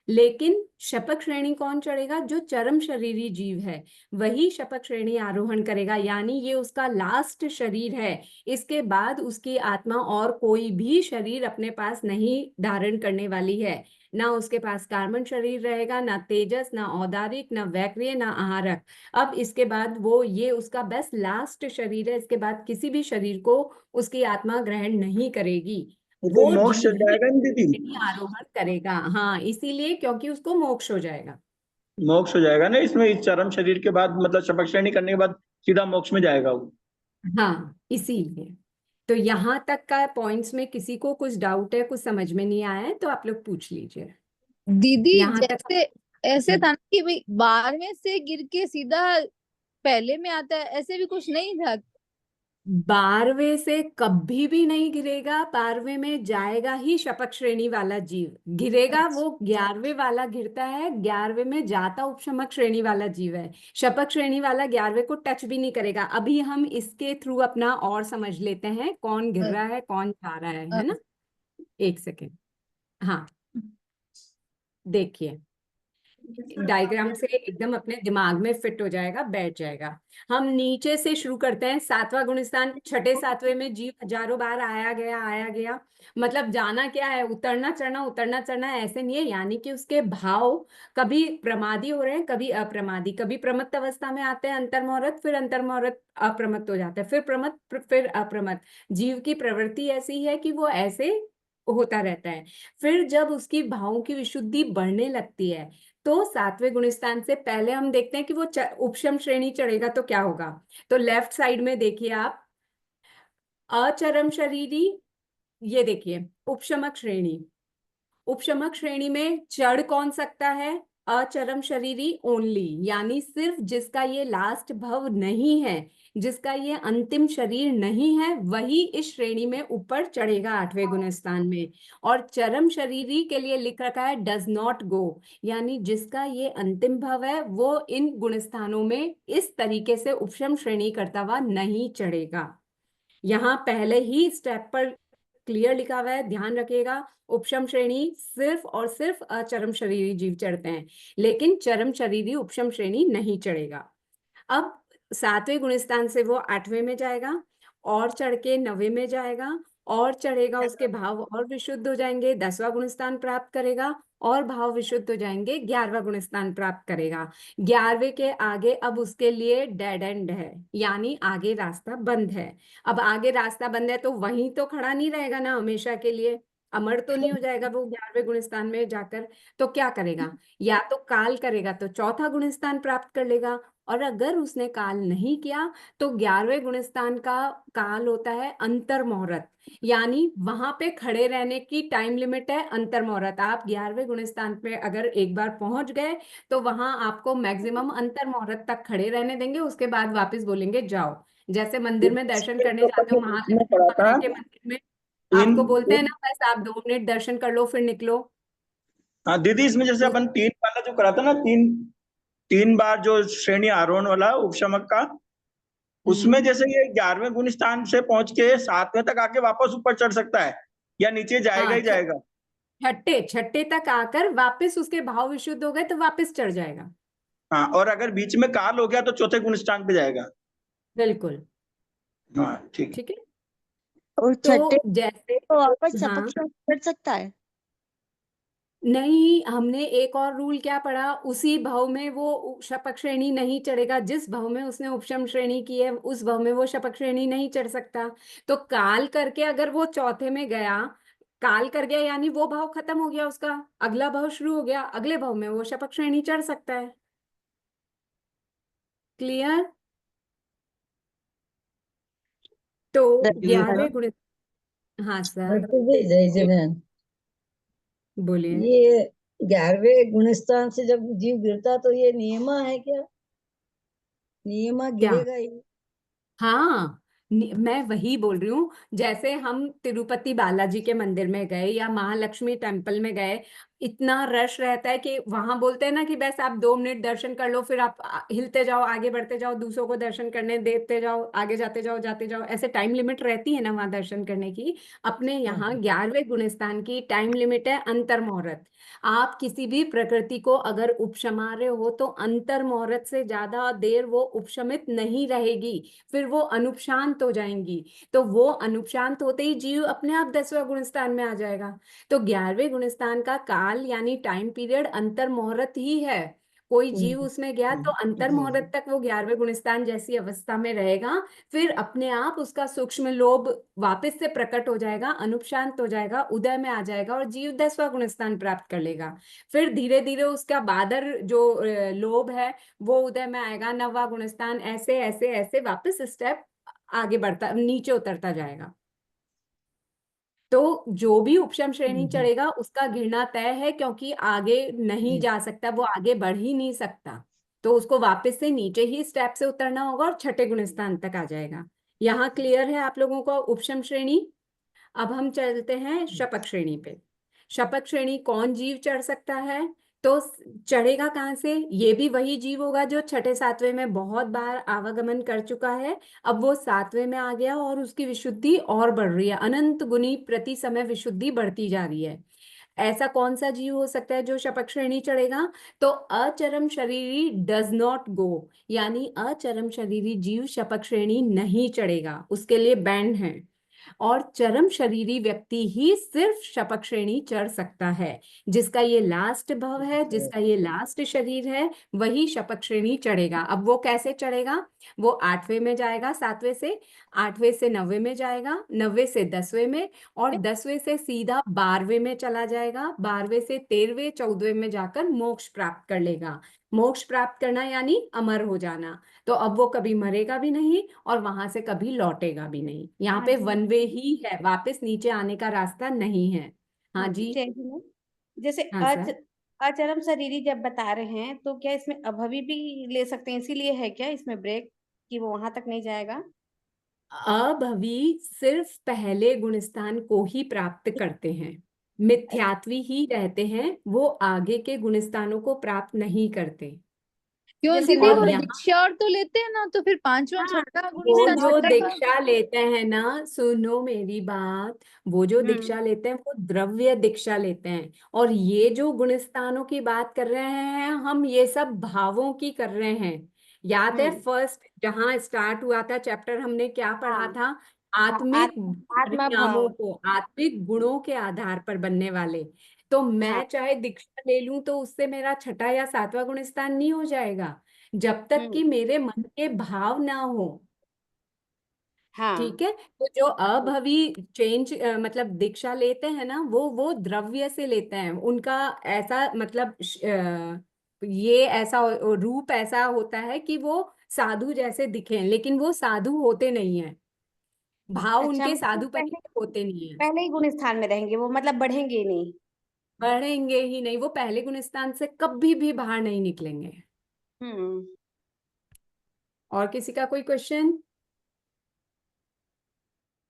लेकिन शपथ श्रेणी कौन चढ़ेगा? जो चरम शरीरी जीव है, वही शपथ श्रेणी आरोहण करेगा। यानी ये उसका लास्ट शरीर है, इसके बाद उसकी आत्मा और कोई भी शरीर अपने पास नहीं धारण करने वाली है। ना उसके पास कार्बन शरीर रहेगा, ना तेजस, ना औदारिक, ना वैक्रिय, ना आहारक। अब इसके बाद वो, ये उसका बस लास्ट शरीर है, इसके बाद किसी भी शरीर को उसकी आत्मा ग्रहण नहीं करेगी। तो वो मोक्ष जीव चल ही जाएगा ना दीदी? शरीर आरोहण करेगा। हाँ, इसीलिए, क्योंकि उसको मोक्ष हो जाएगा। मोक्ष हो जाएगा ना इसमें, इस चरम शरीर के बाद, मतलब शपथ श्रेणी करने के बाद सीधा मोक्ष में जाएगा वो। हाँ, इसीलिए। तो यहाँ तक का पॉइंट्स में किसी को कुछ डाउट है, कुछ समझ में नहीं आया है, तो आप लोग पूछ लीजिए। दीदी यहाँ तक। जैसे ऐसे था ना कि भाई 12वें से गिर के सीधा पहले में आता है, ऐसे भी कुछ नहीं था? 12वें से कभी भी नहीं गिरेगा, 12वें में जाएगा ही शपथ श्रेणी वाला जीव गिरेगा। वो 11वें वाला गिरता है, 11वें में जाता उपशमक श्रेणी वाला जीव है। शपथ श्रेणी वाला 11वें को टच भी नहीं करेगा। अभी हम इसके थ्रू अपना और समझ लेते हैं, कौन गिर रहा है, कौन जा रहा है ना? एक सेकेंड। हाँ, देखिए, डायग्राम से एकदम अपने दिमाग में फिट हो जाएगा, बैठ जाएगा। हम नीचे से शुरू करते हैं। 7वां गुणस्थान, छठे 7वें में जीव हजारों बार आया गया आया गया। मतलब जाना क्या है? उतरना चढ़ना, उतरना चढ़ना, ऐसे नहीं है। यानी कि उसके भाव कभी प्रमादी हो रहे हैं, कभी अप्रमादी, कभी प्रमत्त अवस्था में आते हैं अंतर्मुहूर्त, फिर अंतर्मुहूर्त अप्रमत्त हो जाता है, फिर प्रमत्त, फिर अप्रमत्त। जीव की प्रवृत्ति ऐसी है कि वो ऐसे होता रहता है। फिर जब उसकी भावों की विशुद्धि बढ़ने लगती है, तो 7वें गुणस्थान से पहले हम देखते हैं कि वो उपशम श्रेणी चढ़ेगा तो क्या होगा। तो लेफ्ट साइड में देखिए आप, अचरम शरीरी, ये देखिए उपशमक श्रेणी। उपशमक श्रेणी में चढ़ कौन सकता है? अचरम शरीरी ओनली, यानी सिर्फ जिसका ये लास्ट भव नहीं है, जिसका ये अंतिम शरीर नहीं है, वही इस श्रेणी में ऊपर चढ़ेगा 8वें गुणस्थान में। और चरम शरीरी के लिए लिख रखा है डज नॉट गो, यानी जिसका ये अंतिम भव है, वो इन गुणस्थानों में इस तरीके से उपशम श्रेणी करता हुआ नहीं चढ़ेगा। यहाँ पहले ही स्टेप पर क्लियर लिखा हुआ है, ध्यान रखिएगा। उपशम श्रेणी सिर्फ और सिर्फ अचरम शरीरी जीव चढ़ते हैं, लेकिन चरम शरीरी उपशम श्रेणी नहीं चढ़ेगा। अब 7वें गुणस्थान से वो 8वें में जाएगा, और चढ़ के 9वें में जाएगा, और चढ़ेगा, उसके भाव और विशुद्ध हो जाएंगे, 10वां गुणस्थान प्राप्त करेगा, और भाव विशुद्ध हो जाएंगे, 11वां गुणस्थान प्राप्त करेगा। 11वें के आगे अब उसके लिए डेड एंड है, यानी आगे रास्ता बंद है। अब आगे रास्ता बंद है तो वहीं तो खड़ा नहीं रहेगा ना हमेशा के लिए, अमर तो नहीं हो जाएगा वो 11वें गुणस्थान में जाकर। तो क्या करेगा? या तो काल करेगा तो चौथा गुणस्थान प्राप्त कर लेगा, और अगर उसने काल नहीं किया तो 11वें गुणस्थान का काल होता है अंतर मुहूर्त, यानी वहां पे खड़े रहने की टाइम लिमिट है अंतर मुहूर्त। आप 11वें गुणस्थान पे अगर एक बार पहुंच गए तो वहां आपको मैक्सिमम अंतर मुहूर्त तक खड़े रहने देंगे, उसके बाद वापस बोलेंगे जाओ। जैसे मंदिर में दर्शन करने जाते हो मैं पढ़ा महादेव था जी के मंदिर में, तीन आपको बोलते हैं ना बस आप 2 मिनट दर्शन कर लो फिर निकलो। हाँ दीदी, इसमें जैसे अपन 3 वाला जो करा था ना, 3 बार जो श्रेणी आरोहण वाला उपशमक का, उसमें जैसे ये 11वें गुण स्थान से पहुंच के 7वें तक आके वापस ऊपर चढ़ सकता है, या नीचे जाएगा हाँ, ही जाएगा? छठे छठे तक आकर वापस उसके भाव विशुद्ध हो गए तो वापस चढ़ जाएगा। हाँ, और अगर बीच में काल हो गया तो चौथे गुण स्थान पे जाएगा। बिल्कुल। हाँ ठीक है। ठीक है। और तो छठे जैसे, तो वापस हाँ, सपक कर सकता है। नहीं, हमने एक और रूल क्या पढ़ा, उसी भव में वो शपक श्रेणी नहीं चढ़ेगा, जिस भव में उसने उपशम श्रेणी की है उस भव में वो शपक श्रेणी नहीं चढ़ सकता। तो काल करके अगर वो चौथे में गया, काल कर गया यानी वो भाव खत्म हो गया उसका, अगला भाव शुरू हो गया, अगले भाव में वो शपक श्रेणी चढ़ सकता है। क्लियर? तो मैडम 11वें गुण, हाँ सर, डॉक्टर जी जय जय मैम, बोलिए। ये 11वें गुणस्थान से जब जीव गिरता तो ये नियमा है क्या? नियमा क्या? गिरेगा ही? हाँ, मैं वही बोल रही हूँ। जैसे हम तिरुपति बालाजी के मंदिर में गए या महालक्ष्मी टेम्पल में गए, इतना रश रहता है कि वहां बोलते हैं ना कि बस आप 2 मिनट दर्शन कर लो फिर आप हिलते जाओ, आगे बढ़ते जाओ, दूसरों को दर्शन करने देते जाओ, आगे जाते जाओ, ऐसे टाइम लिमिट रहती है ना वहां दर्शन करने की। अपने यहाँ 11वें गुणस्थान की टाइम लिमिट है अंतर मुहूर्त। आप किसी भी प्रकृति को अगर उपशमा रहे हो तो अंतर मुहूर्त से ज्यादा देर वो उपशमित नहीं रहेगी, फिर वो अनुपशांत हो जाएंगी। तो वो अनुपशांत होते ही जीव अपने आप 10वें गुणस्थान में आ जाएगा। तो 11वें गुणस्थान का काल यानी टाइम पीरियड अंतर मुहूर्त ही है। कोई जीव उसमें गया तो अंतर मुहूर्त तक वो 11वें गुणस्थान जैसी अवस्था में रहेगा, फिर अपने आप उसका सूक्ष्म लोभ वापस से प्रकट हो जाएगा, अनुपशांत हो जाएगा, उदय में आ जाएगा और जीव 10वां गुणस्थान प्राप्त कर लेगा। फिर धीरे धीरे उसका बादर जो लोभ है वो उदय में आएगा, 9वां गुणस्थान, ऐसे ऐसे ऐसे वापस स्टेप आगे बढ़ता नीचे उतरता जाएगा। तो जो भी उपशम श्रेणी चढ़ेगा उसका गिरना तय है, क्योंकि आगे नहीं जा सकता, वो आगे बढ़ ही नहीं सकता। तो उसको वापस से नीचे ही स्टेप से उतरना होगा और छठे गुणस्थान तक आ जाएगा। यहाँ क्लियर है आप लोगों को उपशम श्रेणी? अब हम चलते हैं शपथ श्रेणी पे। शपथ श्रेणी कौन जीव चढ़ सकता है? तो चढ़ेगा कहाँ से? ये भी वही जीव होगा जो छठे सातवें में बहुत बार आवागमन कर चुका है, अब वो सातवें में आ गया और उसकी विशुद्धि और बढ़ रही है, अनंत गुनी प्रति समय विशुद्धि बढ़ती जा रही है। ऐसा कौन सा जीव हो सकता है जो शपथ श्रेणी चढ़ेगा? तो अचरम शरीरी डज नॉट गो, यानी अचरम शरीरी जीव शपथ श्रेणी नहीं चढ़ेगा, उसके लिए बैंड है। और चरम शरीरी व्यक्ति ही सिर्फ शपथ श्रेणी चढ़ सकता है। जिसका ये लास्ट भव है, जिसका ये लास्ट शरीर है, वही शपथ श्रेणी चढ़ेगा। अब वो कैसे चढ़ेगा? वो 8वें में जाएगा, 7वें से 8वें से 9वें में जाएगा, 9वें से 10वें में, और 10वें से सीधा 12वें में चला जाएगा, 12वें से 13वें 14वें में जाकर मोक्ष प्राप्त कर लेगा। मोक्ष प्राप्त करना यानी अमर हो जाना। तो अब वो कभी मरेगा भी नहीं और वहां से कभी लौटेगा भी नहीं। यहाँ पे वन वे ही है, वापस नीचे आने का रास्ता नहीं है। हाँ जी। जय हिंद मैम। जैसे हाँ सर। अचरम शरीरी जब बता रहे हैं तो क्या इसमें अभवी भी ले सकते हैं, इसीलिए है क्या इसमें ब्रेक कि वो वहां तक नहीं जाएगा? अभवी सिर्फ पहले गुणस्थान को ही प्राप्त करते हैं, मिथ्यात्वी ही रहते हैं, वो आगे के गुणस्थानों को प्राप्त नहीं करते। क्यों जैसे दीदी, और वो नौ, यहाँ, दीक्षा और तो लेते हैं ना, तो फिर पांचवा हाँ, छठा वो गुणस्थान जो छठा का। दीक्षा लेते हैं ना, सुनो मेरी बात, वो जो दीक्षा लेते हैं वो द्रव्य दीक्षा लेते हैं। और ये जो गुणस्थानों की बात कर रहे हैं हम, ये सब भावों की कर रहे हैं। याद है फर्स्ट जहां स्टार्ट हुआ था चैप्टर, हमने क्या पढ़ा हाँ था? आत्मिक आत्मा परिणामों भाव। को, आत्मिक गुणों के आधार पर बनने वाले। तो हाँ। मैं चाहे दीक्षा ले लूं तो उससे मेरा छठा या सातवां गुणस्थान नहीं हो जाएगा, जब तक कि मेरे मन के भाव ना हो। हाँ। ठीक है। तो जो अभवी चेंज मतलब दीक्षा लेते हैं ना, वो द्रव्य से लेते हैं, उनका ऐसा मतलब ये ऐसा रूप ऐसा होता है कि वो साधु जैसे दिखें, लेकिन वो साधु होते नहीं है, भाव अच्छा, उनके मतलब साधुपति के होते नहीं है, पहले ही गुण स्थान में रहेंगे वो, मतलब बढ़ेंगे ही नहीं। बढ़ेंगे ही नहीं, वो पहले गुण स्थान से कभी भी बाहर नहीं निकलेंगे। हम्म। और किसी का कोई क्वेश्चन?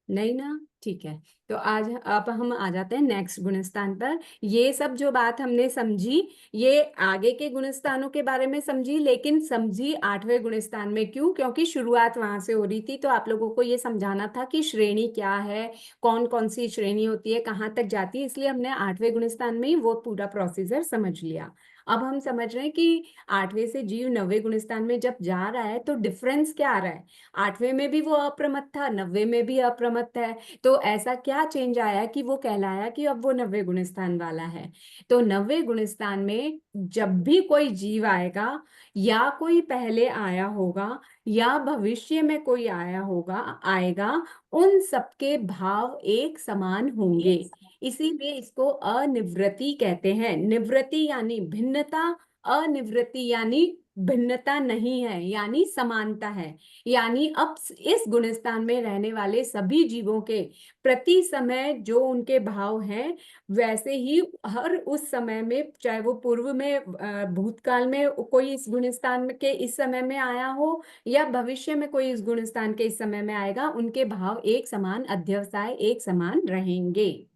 नहीं ना, ठीक है। तो आज अब हम आ जाते हैं नेक्स्ट गुणस्थान पर। ये सब जो बात हमने समझी, ये आगे के गुणस्थानों के बारे में समझी, लेकिन समझी 8वें गुणस्थान में। क्यों? क्योंकि शुरुआत वहां से हो रही थी, तो आप लोगों को ये समझाना था कि श्रेणी क्या है, कौन कौन सी श्रेणी होती है, कहाँ तक जाती है, इसलिए हमने 8वें गुणस्थान में ही वो पूरा प्रोसीजर समझ लिया। अब हम समझ रहे हैं कि 8वें से जीव 9वें गुणस्थान में जब जा रहा है तो डिफरेंस क्या आ रहा है। 8वें में भी वो अप्रमत्त था, 9वें में भी अप्रमत्त है, तो ऐसा क्या चेंज आया कि वो कहलाया कि अब वो 9वें गुणस्थान वाला है। तो 9वें गुणस्थान में जब भी कोई जीव आएगा, या कोई पहले आया होगा या भविष्य में कोई आया होगा आएगा, उन सबके भाव एक समान होंगे। इसीलिए इसको अनिवृत्ति कहते हैं। निवृत्ति यानी भिन्नता, अनिवृत्ति यानी भिन्नता नहीं है, यानी समानता है। यानी अब इस गुणस्थान में रहने वाले सभी जीवों के प्रति समय जो उनके भाव हैं, वैसे ही हर उस समय में, चाहे वो पूर्व में भूतकाल में कोई इस गुणस्थान के इस समय में आया हो, या भविष्य में कोई इस गुणस्थान के इस समय में आएगा, उनके भाव एक समान, अध्यवसाय एक समान रहेंगे।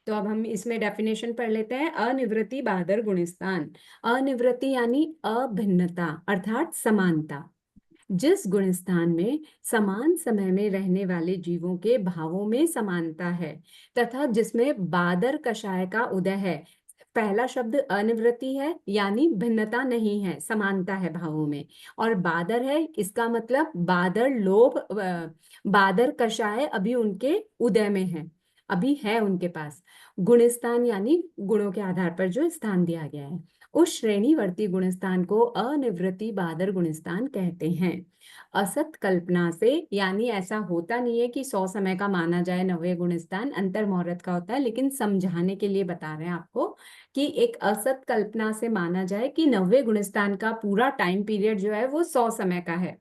तो अब हम इसमें डेफिनेशन पढ़ लेते हैं। अनिवृत्ति बादर गुणस्थान। अनिवृत्ति यानी अभिन्नता अर्थात समानता। जिस गुणस्थान में समान समय में रहने वाले जीवों के भावों में समानता है, तथा जिसमें बादर कषाय का उदय है। पहला शब्द अनिवृत्ति है, यानी भिन्नता नहीं है, समानता है भावों में। और बादर है, इसका मतलब बादर लोभ, बादर कषाय अभी उनके उदय में है, अभी है उनके पास। गुणस्थान यानी गुणों के आधार पर जो स्थान दिया गया है, उस श्रेणीवर्ती गुणस्थान को अनिवृत्ति बादर गुणस्थान कहते हैं। असत कल्पना से, यानी ऐसा होता नहीं है कि 100 समय का माना जाए 9वें गुणस्थान, अंतर मुहूर्त का होता है, लेकिन समझाने के लिए बता रहे हैं आपको कि एक असत कल्पना से माना जाए कि 9वें गुणस्थान का पूरा टाइम पीरियड जो है वो 100 समय का है।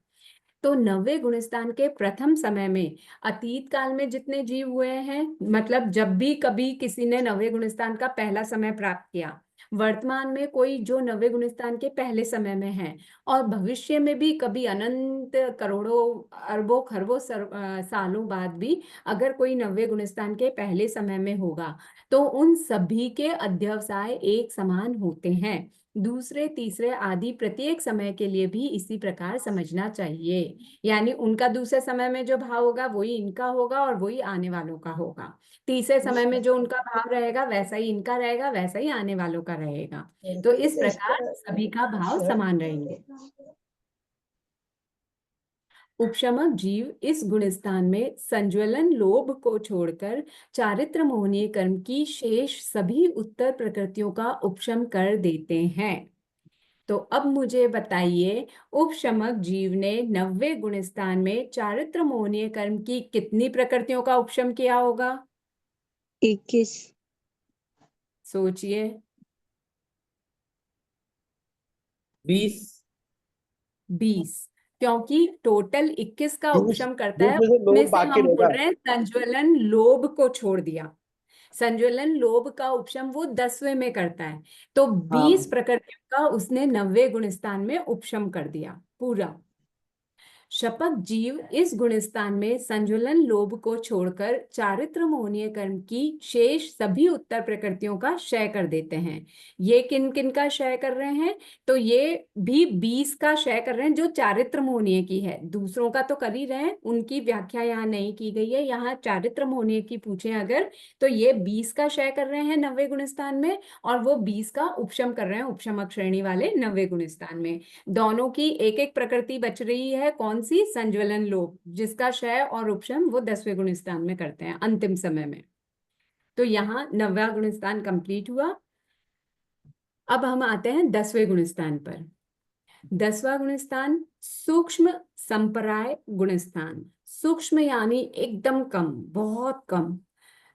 तो 9वें गुणस्थान के प्रथम समय में अतीत काल में जितने जीव हुए हैं, मतलब जब भी कभी किसी ने 9वें गुणस्थान का पहला समय प्राप्त किया, वर्तमान में कोई जो 9वें गुणस्थान के पहले समय में है, और भविष्य में भी कभी अनंत करोड़ों अरबों खरबों सालों बाद भी अगर कोई 9वें गुणस्थान के पहले समय में होगा, तो उन सभी के अध्यवसाय एक समान होते हैं। दूसरे तीसरे आदि प्रत्येक समय के लिए भी इसी प्रकार समझना चाहिए। यानी उनका दूसरे समय में जो भाव होगा वही इनका होगा और वही आने वालों का होगा। तीसरे समय में जो उनका भाव रहेगा वैसा ही इनका रहेगा, वैसा ही आने वालों का रहेगा। तो इस प्रकार सभी का भाव समान रहेंगे। उपशमक जीव इस गुणस्थान में संज्वलन लोभ को छोड़कर चारित्र मोहनीय कर्म की शेष सभी उत्तर प्रकृतियों का उपशम कर देते हैं। तो अब मुझे बताइए, उपशमक जीव ने 9वें गुणस्थान में चारित्र मोहनीय कर्म की कितनी प्रकृतियों का उपशम किया होगा? 21। सोचिए। 20। क्योंकि टोटल 21 का उपशम करता है, दूसरे से उसमें लोग से बाकी हम बोल रहेगा। रहे हैं संज्वलन लोभ को छोड़ दिया। संज्वलन लोभ का उपशम वो 10वें में करता है, तो 20 हाँ, प्रकृतियों का उसने 9वें गुणस्थान में उपशम कर दिया पूरा। शपथ जीव इस गुणस्थान में संज्वलन लोभ को छोड़कर चारित्र मोहनीय कर्म की शेष सभी उत्तर प्रकृतियों का क्षय कर देते हैं। ये किन किन का क्षय कर रहे हैं? तो ये भी 20 का क्षय कर रहे हैं जो चारित्र मोहनीय की है। दूसरों का तो कर ही रहे हैं, उनकी व्याख्या यहाँ नहीं की गई है। यहाँ चारित्र मोहनीय की पूछे अगर, तो ये 20 का क्षय कर रहे हैं 9वें गुणस्थान में, और वो 20 का उपशम कर रहे हैं उपशमक श्रेणी वाले 9वें गुणस्थान में। दोनों की एक एक प्रकृति बच रही है, कौन सी? संज्वलन लोभ, जिसका क्षय और उपशम वो 10वें गुणस्थान में करते हैं अंतिम समय में। तो यहाँ 9वां गुणस्थान कंप्लीट हुआ। अब हम आते हैं 10वें गुणस्थान पर। 10वां गुणस्थान सूक्ष्म संपराय गुणस्थान। सूक्ष्म यानी एकदम कम, बहुत कम।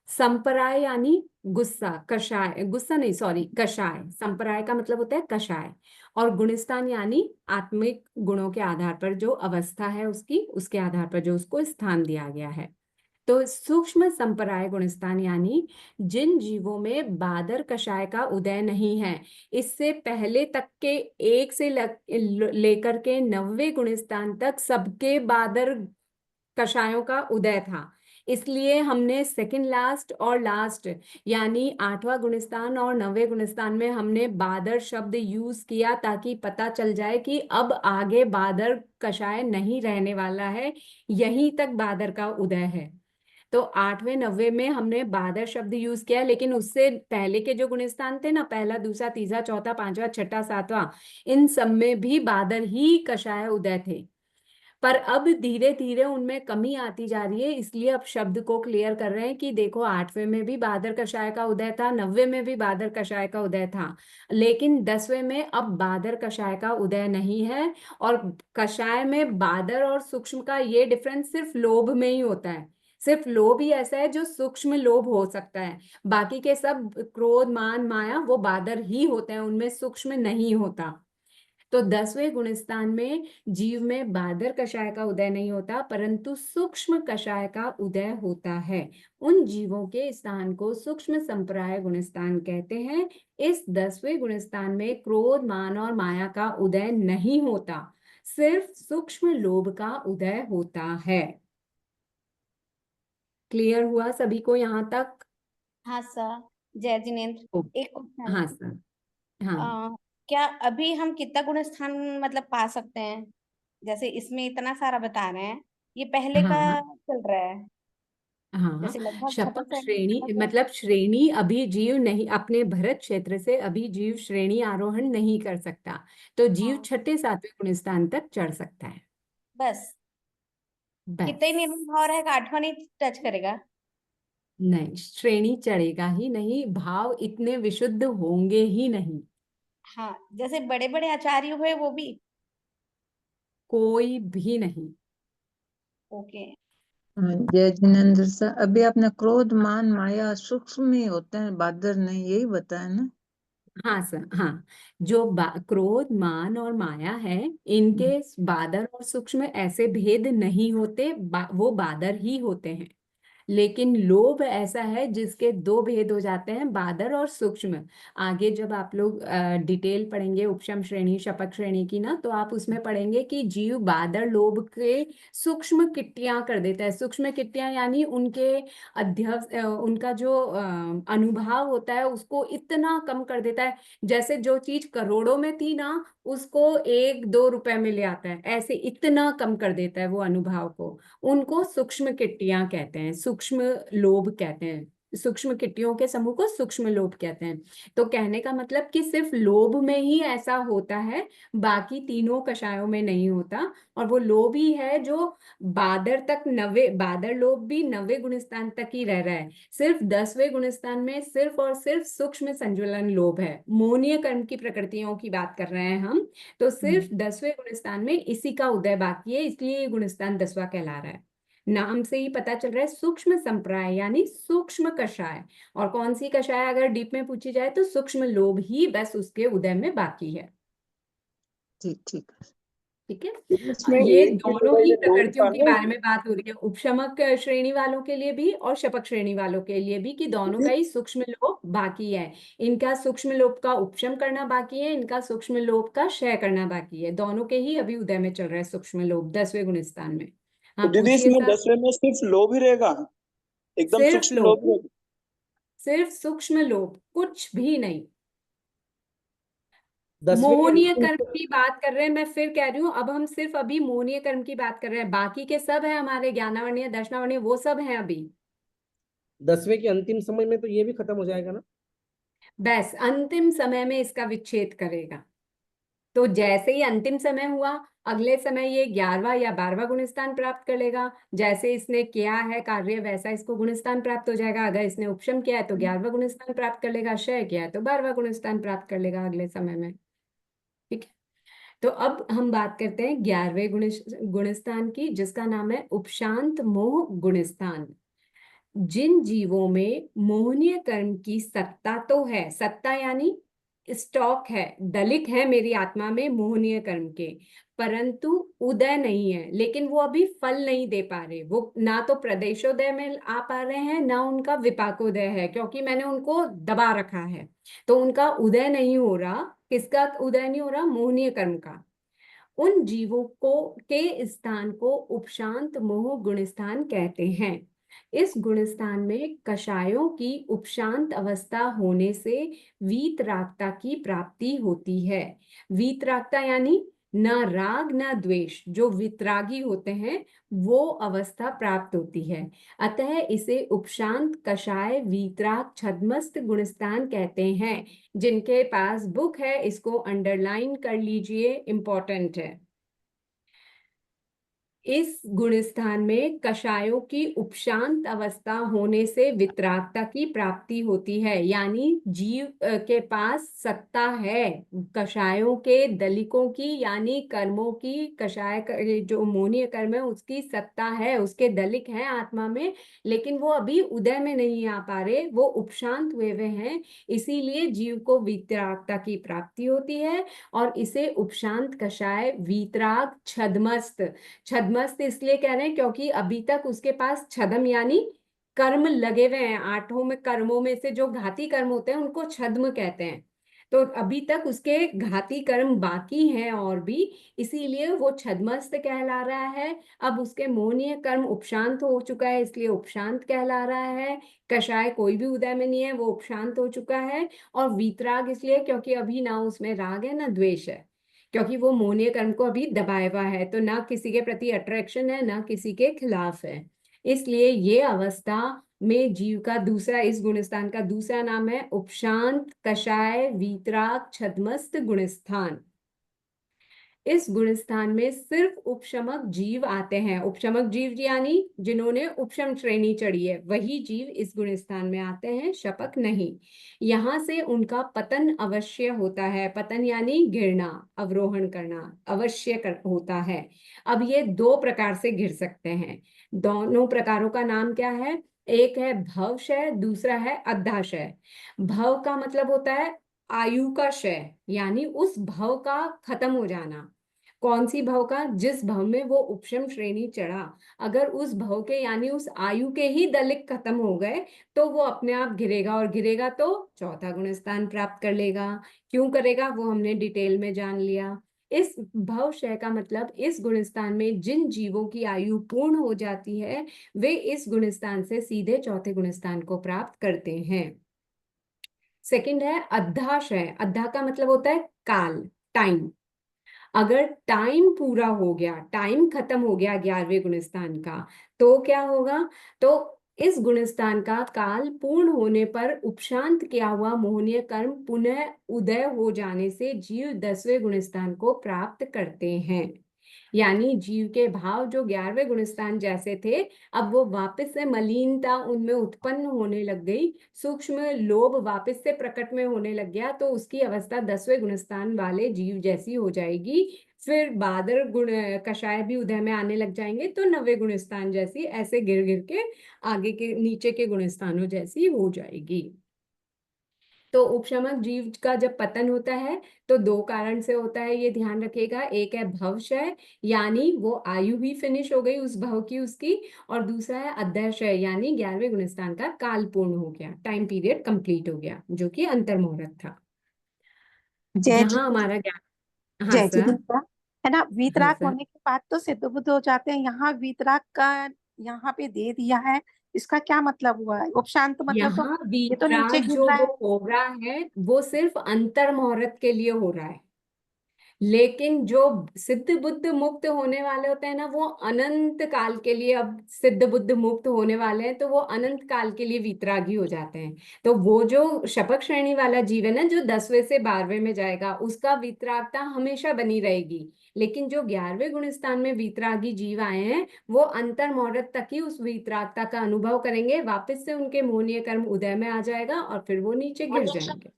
संपराय यानी गुस्सा, कषाय, गुस्सा नहीं सॉरी, कषाय। संपराय का मतलब होता है कषाय। और गुणस्थान यानी आत्मिक गुणों के आधार पर जो अवस्था है उसकी, उसके आधार पर जो उसको स्थान दिया गया है। तो सूक्ष्म संपराय गुणस्थान यानी जिन जीवों में बादर कषाय का उदय नहीं है, इससे पहले तक के 1 से लेकर के 90 गुणस्थान तक सबके बादर कषायों का उदय था। इसलिए हमने सेकंड लास्ट और लास्ट यानी 8वां गुणस्थान और 9वें गुणस्थान में हमने बादर शब्द यूज किया, ताकि पता चल जाए कि अब आगे बादर कषाय नहीं रहने वाला है, यहीं तक बादर का उदय है। तो 8वें 9वें में हमने बादर शब्द यूज किया, लेकिन उससे पहले के जो गुणस्थान थे ना, पहला, दूसरा, तीसरा, चौथा, पांचवा, छठा, सातवां, इन सब में भी बादर ही कषाय उदय थे। पर अब धीरे धीरे उनमें कमी आती जा रही है, इसलिए अब शब्द को क्लियर कर रहे हैं कि देखो 8वें में भी बादर कषाय का उदय था, 9वें में भी बादर कषाय का उदय था, लेकिन 10वें में अब बादर कषाय का उदय नहीं है। और कषाय में बादर और सूक्ष्म का ये डिफरेंस सिर्फ लोभ में ही होता है। सिर्फ लोभ ही ऐसा है जो सूक्ष्म लोभ हो सकता है, बाकी के सब क्रोध, मान, माया वो बादर ही होते हैं, उनमें सूक्ष्म नहीं होता। तो 10वें गुणस्थान में जीव में बादर कषाय का उदय नहीं होता, परंतु सूक्ष्म कषाय का उदय होता है। उन जीवों के स्थान को सूक्ष्म संप्राय गुणस्थान कहते हैं। इस 10वें गुणस्थान में क्रोध, मान और माया का उदय नहीं होता, सिर्फ सूक्ष्म लोभ का उदय होता है। क्लियर हुआ सभी को यहाँ तक? हाँ सर। जय जिनेन्द्र, ओ, एक क्वेश्चन। हाँ सर, हाँ क्या अभी हम कितना गुण स्थान मतलब पा सकते हैं? जैसे इसमें इतना सारा बता रहे हैं, ये पहले का हाँ चल रहा है, हाँ। जैसे लगभग छठे शपथ से श्रेणी मतलब। मतलब श्रेणी अभी जीव नहीं, अपने भरत क्षेत्र से अभी जीव श्रेणी आरोहण नहीं कर सकता, तो जीव हाँ, 6ठे 7वें गुण स्थान तक चढ़ सकता है। बस कितना ही बस, निर्मल भाव रहेगा, 8वां नहीं टच करेगा? नहीं श्रेणी चढ़ेगा ही नहीं, भाव इतने विशुद्ध होंगे ही नहीं। हाँ, जैसे बड़े बड़े आचार्य हुए वो भी। कोई भी नहीं। ओके। जय जिनेन्द्र सर, अभी आपने क्रोध, मान, माया सूक्ष्म में होते हैं, बादर नहीं, यही बताया ना? हाँ सर, हाँ। जो क्रोध, मान और माया है, इनके बादर और सूक्ष्म ऐसे भेद नहीं होते, वो बादर ही होते हैं। लेकिन लोभ ऐसा है जिसके 2 भेद हो जाते हैं, बादर और सूक्ष्म। आगे जब आप लोग डिटेल पढ़ेंगे उपशम श्रेणी, शपथ श्रेणी की ना, तो आप उसमें पढ़ेंगे कि जीव बादर लोभ के सूक्ष्म किट्टियां कर देता है। सूक्ष्म किट्टियां यानी उनके उनका जो अनुभाव होता है उसको इतना कम कर देता है, जैसे जो चीज करोड़ों में थी ना, उसको 1-2 रुपए में ले आता है, ऐसे इतना कम कर देता है वो अनुभाव को। उनको सूक्ष्म किट्टियां कहते हैं, सूक्ष्म लोभ कहते हैं। सूक्ष्म किट्टियों के समूह को सूक्ष्म लोभ कहते हैं। तो कहने का मतलब कि सिर्फ लोभ में ही ऐसा होता है, बाकी तीनों कषायों में नहीं होता। और वो लोभ ही है जो बादर तक, 90 बादर लोभ भी 90 गुणस्थान तक ही रह रहा है। सिर्फ 10वें गुणस्थान में सिर्फ और सिर्फ सूक्ष्म संजुलन लोभ है। मोनीय कर्म की प्रकृतियों की बात कर रहे हैं हम, तो सिर्फ 10वें गुणस्थान में इसी का उदय बाकी है, इसलिए ये गुणस्थान 10वां कहला रहा है। नाम से ही पता चल रहा है सूक्ष्म संप्राय यानी सूक्ष्म कषाय। और कौन सी कषाय अगर डीप में पूछी जाए तो सूक्ष्म लोभ ही बस उसके उदय में बाकी है। ठीक ठीक। ठीक है। इसमें ये एक चीज दोनों होगा, ही ये दो प्रकृतियों के निकालो। बारे में बात हो रही है, उपशमक श्रेणी वालों के लिए भी और शपथ श्रेणी वालों के लिए भी, कि दोनों का ही सूक्ष्म लोभ बाकी है। इनका सूक्ष्म लोभ का उपशम करना बाकी है, इनका सूक्ष्म लोभ का क्षय करना बाकी है। दोनों के ही अभी उदय में चल रहा है सूक्ष्म लोभ 10वें गुणस्थान में। हाँ तो दीदी पूछिए इसमें सर। 10वें में सिर्फ लोभ ही रहेगा, एकदम सिर्फ सूक्ष्म लोभ लोभ, रहेगा। सिर्फ सूक्ष्म लोभ, कुछ भी नहीं। 10वें के मोहनीय अंतिम कर्म की बात कर रहे हैं, मैं फिर कह रही हूँ, अब हम सिर्फ अभी मोहनीय कर्म की बात कर रहे हैं, बाकी के सब है हमारे ज्ञानावर्णीय, दर्शनावर्णीय, वो सब है अभी। 10वें के अंतिम समय में तो ये भी खत्म हो जाएगा ना? बस अंतिम समय में इसका विच्छेद करेगा। तो जैसे ही अंतिम समय हुआ, अगले समय ये 11वां या 12वां गुणस्थान प्राप्त कर लेगा। जैसे इसने किया है कार्य वैसा इसको गुणस्थान प्राप्त हो जाएगा। अगर इसने उपशम किया है तो 11वां गुणस्थान प्राप्त कर लेगा, क्षय किया है तो 12वां गुणस्थान प्राप्त कर लेगा अगले समय में। ठीक है। तो अब हम बात करते हैं 11वें गुणस्थान की, जिसका नाम है उपशांत मोह गुणस्थान। जिन जीवों में मोहनीय कर्म की सत्ता तो है, सत्ता यानी स्टॉक है, दलिक है मेरी आत्मा में मोहनीय कर्म के, परंतु उदय नहीं है, लेकिन वो अभी फल नहीं दे पा रहे, वो ना तो प्रदेशोदय में आ पा रहे हैं ना उनका विपाकोदय है, क्योंकि मैंने उनको दबा रखा है, तो उनका उदय नहीं हो रहा। किसका उदय नहीं हो रहा? मोहनीय कर्म का। उन जीवों को के स्थान को उपशांत मोह गुण स्थान कहते हैं। इस गुण स्थान में कषायों की उपशांत अवस्था होने से वीतरागता की प्राप्ति होती है। वीतरागता यानी न राग न द्वेष, जो वितरागी होते हैं वो अवस्था प्राप्त होती है। अतः इसे उपशांत कषाय वीतराग छद्मस्त गुणस्थान कहते हैं। जिनके पास बुक है इसको अंडरलाइन कर लीजिए, इंपॉर्टेंट है। इस गुणस्थान में कषायों की उपशांत अवस्था होने से वितरागता की प्राप्ति होती है, यानी जीव के पास सत्ता है कषायों के दलिकों की, यानी कर्मों की, जो मोहनीय कर्म है उसकी सत्ता है, उसके दलिक हैं आत्मा में, लेकिन वो अभी उदय में नहीं आ पा रहे, वो उपशांत हुए हुए हैं, इसीलिए जीव को वितरागता की प्राप्ति होती है। और इसे उपशांत कषाय वीतराग छद्मस्त, छद्मस्त इसलिए कह रहे हैं क्योंकि अभी तक उसके पास छद्म यानी कर्म लगे हुए हैं। आठों में कर्मों में से जो घाती कर्म होते हैं उनको छद्म कहते हैं, तो अभी तक उसके घाती कर्म बाकी हैं और भी, इसीलिए वो छद्मस्त कहला रहा है। अब उसके मोहनीय कर्म उपशांत हो चुका है इसलिए उपशांत कहला रहा है। कषाय कोई भी उदय में नहीं है, वो उपशांत हो चुका है। और वीतराग इसलिए क्योंकि अभी ना उसमें राग है ना द्वेष है, क्योंकि वो मोहनीय कर्म को अभी दबाया हुआ है, तो ना किसी के प्रति अट्रैक्शन है ना किसी के खिलाफ है। इसलिए ये अवस्था में जीव का दूसरा, इस गुणस्थान का दूसरा नाम है उपशांत कषाय वीतराग छद्मस्त गुणस्थान। इस गुणस्थान में सिर्फ उपशमक जीव आते हैं। उपशमक जीव यानी जिन्होंने उपशम श्रेणी चढ़ी है, वही जीव इस गुणस्थान में आते हैं, शपक नहीं। यहाँ से उनका पतन अवश्य होता है। पतन यानी गिरना, अवरोहण करना अवश्य होता है। अब ये दो प्रकार से गिर सकते हैं। दोनों प्रकारों का नाम क्या है? एक है भवक्षय, दूसरा है अद्धाशय। भव का मतलब होता है आयु का क्षय, यानी उस भव का खत्म हो जाना। कौन सी भव का? जिस भव में वो उपशम श्रेणी चढ़ा, अगर उस भव के यानी उस आयु के ही दलिक खत्म हो गए तो वो अपने आप गिरेगा, और गिरेगा तो चौथा गुणस्थान प्राप्त कर लेगा। क्यों करेगा वो हमने डिटेल में जान लिया। इस भव क्षय का मतलब इस गुणस्थान में जिन जीवों की आयु पूर्ण हो जाती है वे इस गुणस्थान से सीधे चौथे गुणस्थान को प्राप्त करते हैं। सेकंड है अद्धाशय। अद्धा का मतलब होता है काल, टाइम। अगर टाइम पूरा हो गया, टाइम खत्म हो गया 11वें गुणस्थान का, तो क्या होगा? तो इस गुणस्थान का काल पूर्ण होने पर उपशांत किया हुआ मोहनीय कर्म पुनः उदय हो जाने से जीव 10वें गुणस्थान को प्राप्त करते हैं। यानी जीव के भाव जो 11वें गुणस्थान जैसे थे, अब वो वापस से मलिनता उनमें उत्पन्न होने लग गई, सूक्ष्म लोभ वापस से प्रकट में होने लग गया, तो उसकी अवस्था 10वें गुणस्थान वाले जीव जैसी हो जाएगी। फिर बादर गुण कषाय भी उदय में आने लग जाएंगे, तो 9वें गुणस्थान जैसी, ऐसे गिर गिर के आगे के नीचे के गुणस्थानों जैसी हो जाएगी। तो उपशमक जीव का जब पतन होता है तो दो कारण से होता है, ये ध्यान रखिएगा। एक है भवक्षय, यानी वो आयु भी फिनिश हो गई उस भव की उसकी, और दूसरा है अद्धाशय, यानी 11वें गुणस्थान का काल पूर्ण हो गया, टाइम पीरियड कंप्लीट हो गया, जो कि अंतर्मुहूर्त था। जय जी यहाँ हमारा ज्ञान। हाँ जय जी सर। दीपिका। है ना, हाँ वीतराग सर। होने के बाद तो सिद्ध बुद्ध हो जाते हैं। यहाँ वीतराग का यहाँ पे दे दिया है, इसका क्या मतलब हुआ है? उपशांत मतलब तो यहाँ ये तो नीचे वितराग गिर जो रहा वो है। हो रहा है वो सिर्फ अंतर्मुहूर्त के लिए हो रहा है, लेकिन जो सिद्ध बुद्ध मुक्त होने वाले होते हैं ना, वो अनंत काल के लिए, अब सिद्ध बुद्ध मुक्त होने वाले हैं तो वो अनंत काल के लिए वीतरागी हो जाते हैं। तो वो जो शपथ श्रेणी वाला जीव है ना, जो 10वें से 12वें में जाएगा, उसका वीतरागता हमेशा बनी रहेगी। लेकिन जो 11वें गुणस्थान में वीतरागी जीव आए हैं वो अंतर्मुहूर्त तक ही उस वीतरागता का अनुभव करेंगे, वापस से उनके मोहनीय कर्म उदय में आ जाएगा और फिर वो नीचे गिर जाएंगे।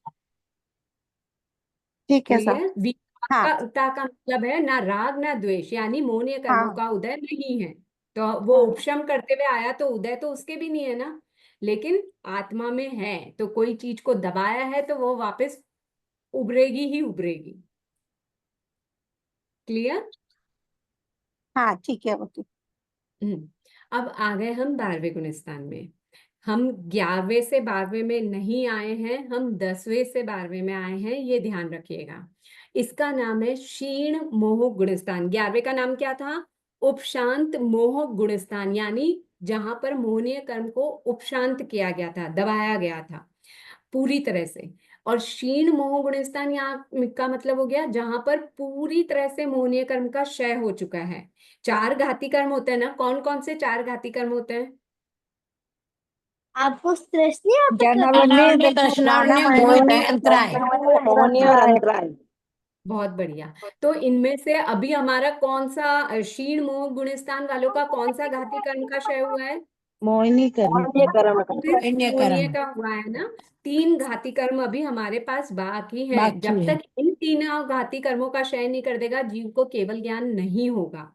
ठीक है सर। क्लियर? हाँ विकारकता का मतलब है ना राग ना द्वेष, यानी मोहनीय कर्मों हाँ का उदय नहीं है। तो वो हाँ उपशम करते हुए आया तो उदय तो उसके भी नहीं है ना, लेकिन आत्मा में है, तो कोई चीज को दबाया है तो वो वापस उभरेगी ही उभरेगी। क्लियर? हाँ ठीक है, ओके। अब आ गए हम 12वें गुणस्थान में। हम 11वें से 12वें में नहीं आए हैं, हम 10वें से 12वें में आए हैं, ये ध्यान रखिएगा। इसका नाम है क्षीण मोह गुणस्थान। 11वें का नाम क्या था? उपशांत मोह गुणस्थान, यानी जहां पर मोहनीय कर्म को उपशांत किया गया था, दबाया गया था पूरी तरह से। और क्षीण मोह गुणस्थान यहाँ का मतलब हो गया जहां पर पूरी तरह से मोहनीय कर्म का क्षय हो चुका है। 4 घाती कर्म होते हैं ना, कौन कौन से 4 घाती कर्म होते हैं? आपको स्ट्रेस नहीं आता ज्ञानावन्य, दर्शनावन्य, मोहिनी, अंतराय। मोहनी और अंतराय। बहुत बढ़िया। तो इनमें से अभी हमारा कौन सा क्षीण मोह गुणस्थान वालों का कौन सा घाती कर्म का क्षय हुआ है? मोहिनी कर्म मोहनीय कर्म का। सिर्फ मोहिनी मोहनीय कर्म का हुआ है ना। 3 घाती कर्म अभी हमारे पास बाकी हैं। बाकी जब है। तक इन 3 घाती कर्मों का क्षय नहीं कर देगा, जीव को केवल ज्ञान नहीं होगा,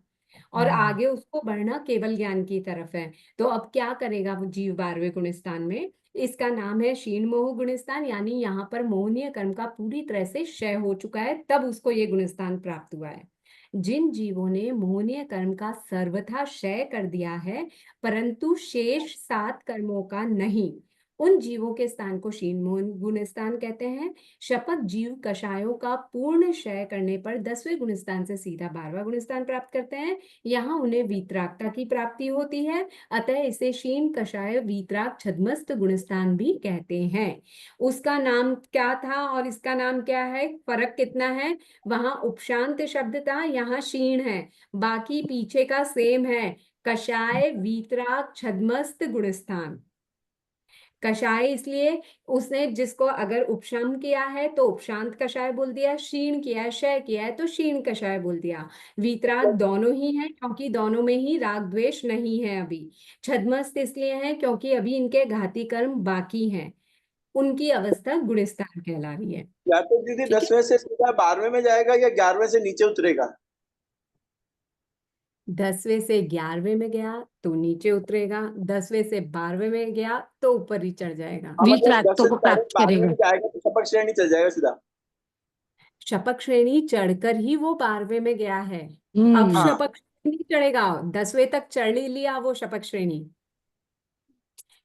और आगे उसको बढ़ना केवल ज्ञान की तरफ है। तो अब क्या करेगा वो जीव 12वें गुणस्थान में? इसका नाम है क्षीण मोह गुणस्थान, यानी यहाँ पर मोहनीय कर्म का पूरी तरह से क्षय हो चुका है, तब उसको ये गुणस्थान प्राप्त हुआ है। जिन जीवों ने मोहनीय कर्म का सर्वथा क्षय कर दिया है परंतु शेष 7 कर्मों का नहीं, उन जीवों के स्थान को क्षीण मोह गुणस्थान कहते हैं। शपथ जीव कषायों का पूर्ण क्षय करने पर 10वें गुणस्थान से सीधा 12वां गुणस्थान प्राप्त करते हैं। यहाँ उन्हें वीतरागता की प्राप्ति होती है, अतः इसे क्षीण कषाय वीतराग छद्मस्त गुणस्थान भी कहते हैं। उसका नाम क्या था और इसका नाम क्या है? फर्क कितना है? वहां उपशांत शब्द था, यहाँ क्षीण है, बाकी पीछे का सेम है। कषाय वीतराग छद्मस्त गुणस्थान। कषाय इसलिए उसने जिसको अगर उपशम किया है तो उपशांत कषाय बोल दिया, क्षीण किया है, क्षय किया है तो क्षीण कषाय बोल दिया। वीतराग दोनों ही है क्योंकि दोनों में ही राग द्वेष नहीं है अभी। छद्मस्त इसलिए है क्योंकि अभी इनके घाती कर्म बाकी हैं, उनकी अवस्था गुणस्थान कहला रही है। या तो दीदी ठीक है, 10वें से सीधा 12वें में जाएगा या 11वें से नीचे उतरेगा? 10वें से 11वें में गया तो नीचे उतरेगा, 10वें से 12वें में गया तो ऊपर ही चढ़ जाएगा। हाँ, मतलब वीतरागता 10 से को डायरेक्ट प्राप्त 12वें करेगा। में जाएगा तो शपथ श्रेणी चल जाएगा सीधा। शपथ श्रेणी चढ़कर ही वो 12वें में गया है। अब हाँ शपथ श्रेणी चढ़ेगा, 10वें तक चढ़ ही लिया वो शपथ श्रेणी।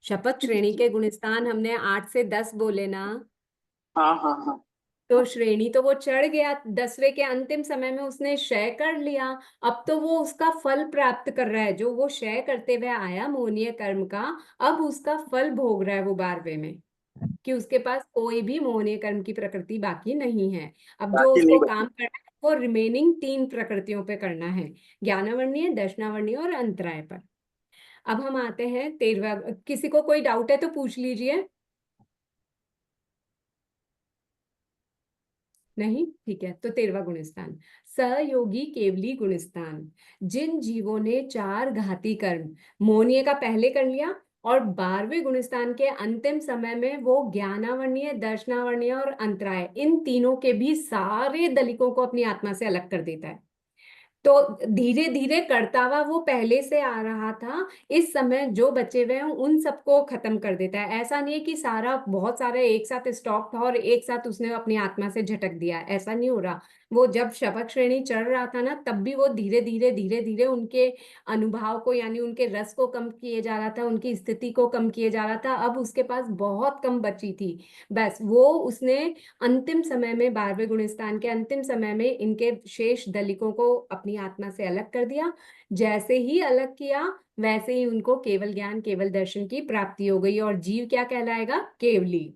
शपथ श्रेणी के गुणस्थान हमने 8 से 10 बोले ना, हाँ हाँ हाँ। तो श्रेणी तो वो चढ़ गया, 10वें के अंतिम समय में उसने क्षय कर लिया। अब तो वो उसका फल प्राप्त कर रहा है, जो वो क्षय करते हुए आया मोहनीय कर्म का, अब उसका फल भोग रहा है वो 12वें में, कि उसके पास कोई भी मोहनीय कर्म की प्रकृति बाकी नहीं है। अब जो बाकी नहीं उसको बचा। काम करना है वो रिमेनिंग 3 प्रकृतियों पे करना है, ज्ञानावर्णीय, दर्शनावर्णीय और अंतराय पर। अब हम आते हैं 13वां। किसी को कोई डाउट है तो पूछ लीजिए। नहीं? ठीक है, तो 13वां गुणस्थान सहयोगी केवली गुणस्थान। जिन जीवों ने 4 घाती कर्म मोहनीय का पहले कर लिया और 12वें गुणस्थान के अंतिम समय में वो ज्ञानावर्णीय, दर्शनावर्णीय और अंतराय, इन तीनों के भी सारे दलिकों को अपनी आत्मा से अलग कर देता है। तो धीरे धीरे करता हुआ वो पहले से आ रहा था, इस समय जो बचे हुए हैं उन सबको खत्म कर देता है। ऐसा नहीं है कि सारा बहुत सारा एक साथ स्टॉक था और एक साथ उसने अपनी आत्मा से झटक दिया, ऐसा नहीं हो रहा। वो जब शपथ श्रेणी चढ़ रहा था ना, तब भी वो धीरे धीरे उनके अनुभव को, यानी उनके रस को कम किए जा रहा था, उनकी स्थिति को कम किए जा रहा था। अब उसके पास बहुत कम बची थी, बस वो उसने अंतिम समय में 12वें गुणस्थान के अंतिम समय में इनके शेष दलिकों को अपनी आत्मा से अलग कर दिया। जैसे ही अलग किया वैसे ही उनको केवल ज्ञान, केवल दर्शन की प्राप्ति हो गई और जीव क्या कहलाएगा? केवली।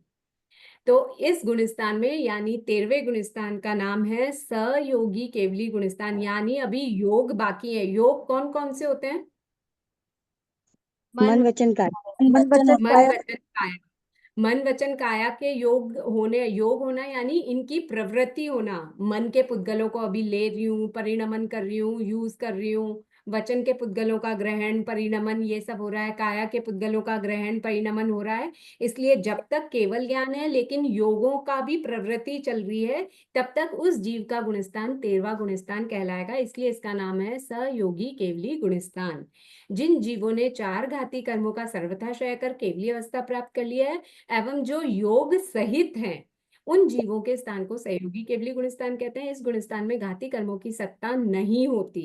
तो इस गुणस्थान में, यानी 13वें गुणस्थान का नाम है सहयोगी केवली गुणस्थान, यानी अभी योग बाकी है। योग कौन कौन से होते हैं? मन वचन का मन वचन मन वचन काया। मन वचन काया के योग होने, योग होना यानी इनकी प्रवृत्ति होना। मन के पुद्गलों को अभी ले रही हूँ, परिणमन कर रही हूँ, यूज कर रही हूँ, वचन के पुद्गलों का ग्रहण परिणमन ये सब हो रहा है, काया के पुद्गलों का ग्रहण परिणमन हो रहा है। इसलिए जब तक केवल ज्ञान है लेकिन योगों का भी प्रवृत्ति चल रही है, तब तक उस जीव का गुणस्थान 13वां गुणस्थान कहलाएगा। इसलिए इसका नाम है सयोगी केवली गुणस्थान। जिन जीवों ने 4 घाती कर्मों का सर्वथा क्षय कर केवली अवस्था प्राप्त कर लिया है एवं जो योग सहित हैं, उन जीवों के स्थान को सहयोगी केवली गुणस्थान कहते हैं। इस गुणस्थान में घाती कर्मों की सत्ता नहीं होती,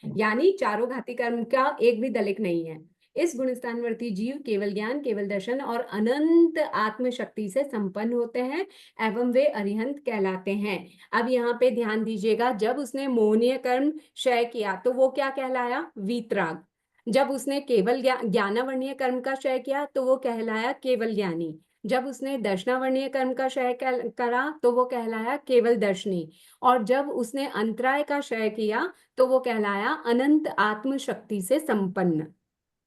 यानी चारों घाती कर्म का एक भी दलिक नहीं है। इस गुणस्थानवर्ती जीव केवल ज्ञान, केवल दर्शन और अनंत आत्म शक्ति से संपन्न होते हैं एवं वे अरिहंत कहलाते हैं। अब यहाँ पे ध्यान दीजिएगा, जब उसने मोहनीय कर्म क्षय किया तो वो क्या कहलाया? वीतराग। जब उसने केवल ज्ञानावर्णीय कर्म का क्षय किया तो वो कहलाया केवल ज्ञानी। जब उसने दर्शनावर्णीय कर्म का क्षय करा तो वो कहलाया केवल दर्शनी। और जब उसने अंतराय का क्षय किया तो वो कहलाया अनंत आत्म शक्ति से संपन्न।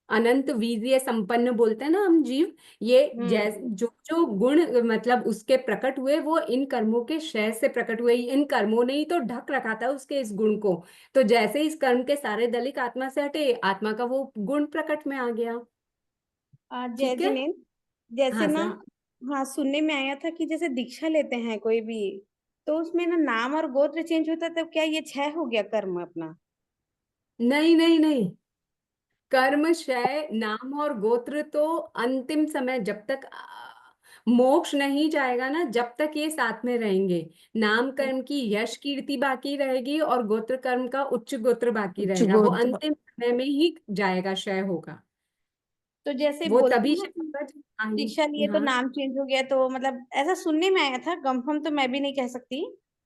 अनंत वीर्य संपन्न बोलते हैं ना हम जीव, ये जो जो गुण मतलब उसके प्रकट हुए वो इन कर्मों के क्षय से प्रकट हुए। इन कर्मों ने ही तो ढक रखा था उसके इस गुण को। तो जैसे इस कर्म के सारे दलिक आत्मा से हटे, आत्मा का वो गुण प्रकट में आ गया। जय ठीक है? जिनेन, जैसे हाँ ना, सर। हाँ सुनने में आया था कि जैसे दीक्षा लेते हैं कोई भी, तो उसमें ना नाम और गोत्र चेंज होता है, तो क्या ये क्षय हो गया कर्म अपना? नहीं नहीं नहीं, कर्म क्षय नाम और गोत्र तो अंतिम समय, जब तक मोक्ष नहीं जाएगा ना, जब तक ये साथ में रहेंगे। नाम कर्म की यश कीर्ति बाकी रहेगी और गोत्र कर्म का उच्च गोत्र बाकी उच्च रहेगा। वो गोत्र। अंतिम समय में ही जाएगा, क्षय होगा। तो जैसे वो बोलते तभी हैं ना क्षय कि होगा जब हाँ दीक्षा लिए तो हाँ। नाम चेंज हो गया, तो मतलब ऐसा सुनने में आया था, कंफर्म तो मैं भी नहीं कह सकती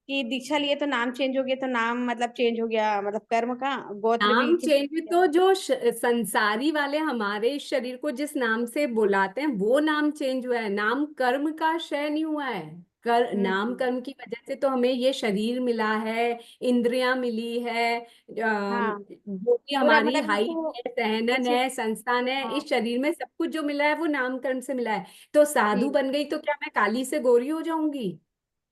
कि दीक्षा लिए तो नाम चेंज हो गया, तो नाम मतलब चेंज हो गया, मतलब कर्म का गोत्र भी नाम चेंज चेंज हो गया। तो जो संसारी वाले हमारे इस शरीर को जिस नाम से बुलाते हैं वो नाम चेंज हुआ है, नाम कर्म का क्षय नहीं हुआ है। नाम कर्म की वजह से तो हमें ये शरीर मिला है, इंद्रियां मिली है, हाँ, जो भी पूरा हमारी मतलब हाइट इसको है, सहनन पीछे। है, संस्थान है, हाँ, इस शरीर में सब कुछ जो मिला है वो नाम कर्म से मिला है। तो साधु जी, बन गई तो क्या मैं काली से गोरी हो जाऊंगी?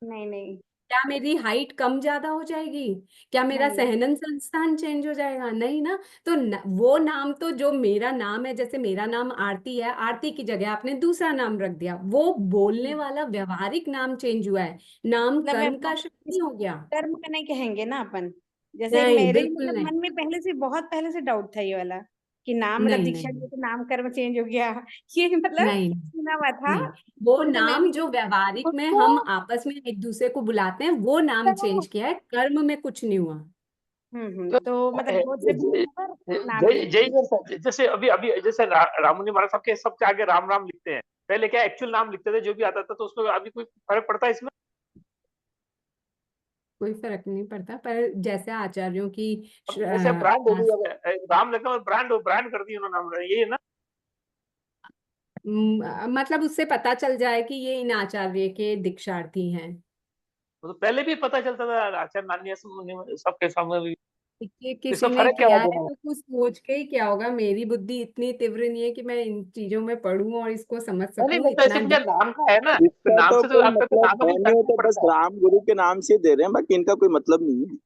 नहीं नहीं क्या मेरी हाइट कम ज्यादा हो जाएगी? क्या मेरा नहीं। सहनन संस्थान चेंज हो जाएगा? नहीं ना। तो वो नाम तो जो मेरा नाम है, जैसे मेरा नाम आरती है, आरती की जगह आपने दूसरा नाम रख दिया, वो बोलने वाला व्यवहारिक नाम चेंज हुआ है, नाम मतलब कर्म का व्यवहार क्षय नहीं इसको हो गया। कर्म का नहीं कहेंगे ना अपन। जैसे नहीं मेरे बिल्कुल मतलब नहीं। मन में पहले से, बहुत पहले से डाउट था ये वाला, कि नाम मतलब नहीं दीक्षा नहीं लिए तो नाम कर्म चेंज हो गया। ये मतलब नहीं सुना हुआ था, नहीं, वो तो मैं नाम भी जो व्यवहारिक में उसको हम आपस में एक दूसरे को बुलाते हैं वो नाम चेंज किया है, कर्म में कुछ नहीं हुआ। तो मतलब गोत्र भी नहीं हुआ, नाम भी जय नहीं जय हुआ। सर, जैसे अभी अभी जैसे रामुनि महाराज साहब के सबके आगे राम राम लिखते हैं, पहले क्या एक्चुअल नाम लिखते थे जो भी आता था, तो उसमें अभी कोई फर्क पड़ता है इसमें? कोई फर्क नहीं पड़ता, पर जैसे आचार्यों की अब जैसे ब्रांड हो गई, अब राम लिखा और ब्रांड कर दी उन्होंने नाम, ये है ना? मतलब उससे पता चल जाए कि ये इन आचार्य के दीक्षार्थी हैं। तो पहले भी पता चलता था आचार्य नान्या सबके सामने भी, देखिए, इसका किसी ने फर्क क्या किया हुआ है दोनों में? तो कुछ सोच के ही किया होगा। मेरी बुद्धि इतनी तीव्र नहीं है कि मैं इन चीजों में पढ़ूं और इसको समझ नहीं सकूं वो तो ऐसे इतना मुझे डीप। नाम का है ना, तो इसका नाम तो से तो कोई आपका तो मतलब नाम का है भी नहीं, फर्क वो नहीं तो बस पड़ता है। राम गुरु के नाम से दे रहे हैं, बाकी इनका कोई मतलब नहीं है।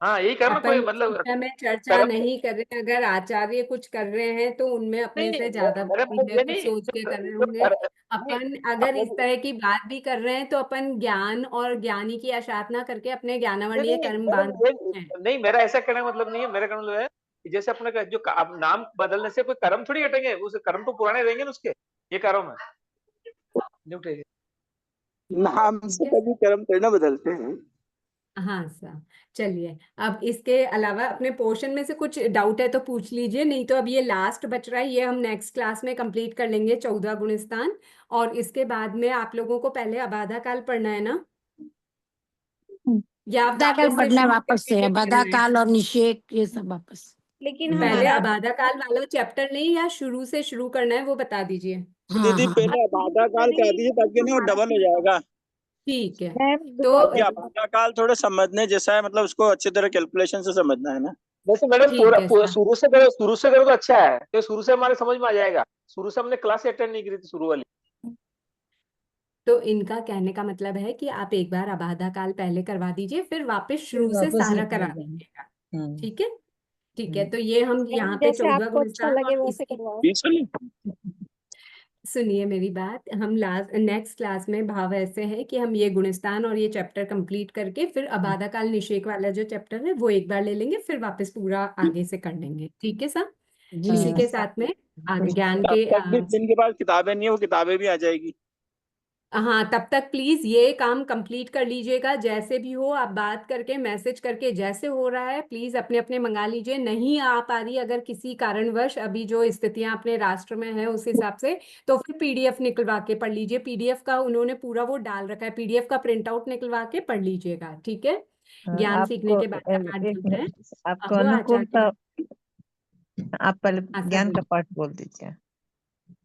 हाँ यही कर्म अपन कोई इस मतलब विषय में चर्चा कर्म नहीं कर रहे। अगर आचार्य कुछ कर रहे हैं तो उनमें अपने नहीं, से ज्यादा मेरा बुद्धि मतलब है, ये कुछ नहीं सोच के कर रहे जो होंगे। नहीं अपन अगर अपने इस तरह की बात भी कर रहे हैं तो अपन ज्ञान और ज्ञानी की आशाधना करके अपने नहीं ज्ञानावर्णीय नहीं कर्म मेरा बांध ये हैं। नहीं, मेरा ऐसा कहने का मतलब नहीं है, मेरा कहना मतलब है कि जैसे अपने का जो अब नाम बदलने से कोई कर्म थोड़ी हटेंगे, उस कर्म तो पुराने रहेंगे ना उसके, ये कर्म है नहीं उठेंगे। नाम ठीक से है। कभी कर्म थोड़ी ना बदलते हैं। हाँ सर, चलिए अब इसके अलावा अपने पोर्शन में से कुछ डाउट है तो पूछ लीजिए, नहीं तो अब ये लास्ट बच रहा है, ये हम नेक्स्ट क्लास में कंप्लीट कर लेंगे 14 गुणस्थान। और इसके बाद में आप लोगों को पहले अबाधा काल पढ़ना है ना, या आप बदा काल वापस से पढ़ना है, शुरू वापस करके से फिर बदा करना है? काल और निषेक ये सब वापस। लेकिन पहले हमारा अबाधा काल वाला चैप्टर नहीं, या शुरू से शुरू करना है वो बता दीजिए। हाँ दीदी हाँ हाँ। पहले शुरू आबादा से काल कह नहीं, दीजिए ताकि ना वो हमारा डबल हो पूरा जाएगा। ठीक है। मैं तो क्योंकि आबादा काल थोड़ा समझने जैसा है, मतलब उसको अच्छी तरह कैलकुलेशन से समझना है ना। वैसे मैडम ठीक है सर। शुरू से करो तो अच्छा है, तो शुरू से हमारे समझ में आ जाएगा। शुरू से हमने क्लास अटेंड नहीं करी थी शुरू वाली। तो इनका कहने का मतलब है कि आप एक बार अबाधा काल पहले करवा दीजिए, फिर वापस फिर शुरू से वापस सारा लिखवा करा देंगे। दीजिएगा। हाँ। ठीक है। ठीक है, तो ये हम यहाँ पे जैसे 14वां आपको अच्छा गुणस्थान लगे और वैसे इसकी करवाओ। बीच वाले सुनिए मेरी बात, हम नेक्स्ट क्लास में भाव ऐसे है कि हम ये गुणस्थान और ये चैप्टर कंप्लीट करके फिर अबाधा काल निषेक वाला जो चैप्टर है वो एक बार ले लेंगे, फिर वापस पूरा आगे से कर लेंगे। ठीक है सर? जी इसी के साथ में ज्ञान के तब तक भी जिनके पास किताबें नहीं है वो किताबें भी आ जाएगी। हाँ, तब तक प्लीज ये काम कंप्लीट कर लीजिएगा। जैसे भी हो आप बात करके मैसेज करके जैसे हो रहा है प्लीज अपने अपने मंगा लीजिए। नहीं आ पा रही अगर किसी कारणवश अभी जो स्थितियां अपने राष्ट्र में है उस हिसाब से, तो फिर पीडीएफ निकलवा के पढ़ लीजिए। पीडीएफ का उन्होंने पूरा वो डाल रखा है, पीडीएफ का प्रिंट आउट निकलवा के पढ़ लीजिएगा। ठीक है? ज्ञान सीखने आपको के बाद का पाठ एक चलते हैं। मिनट, आपको अहो अनुकूलता, आचार्य, आप पहले हाँ सर ज्ञान का बोलिए। पाठ बोल दीजिए।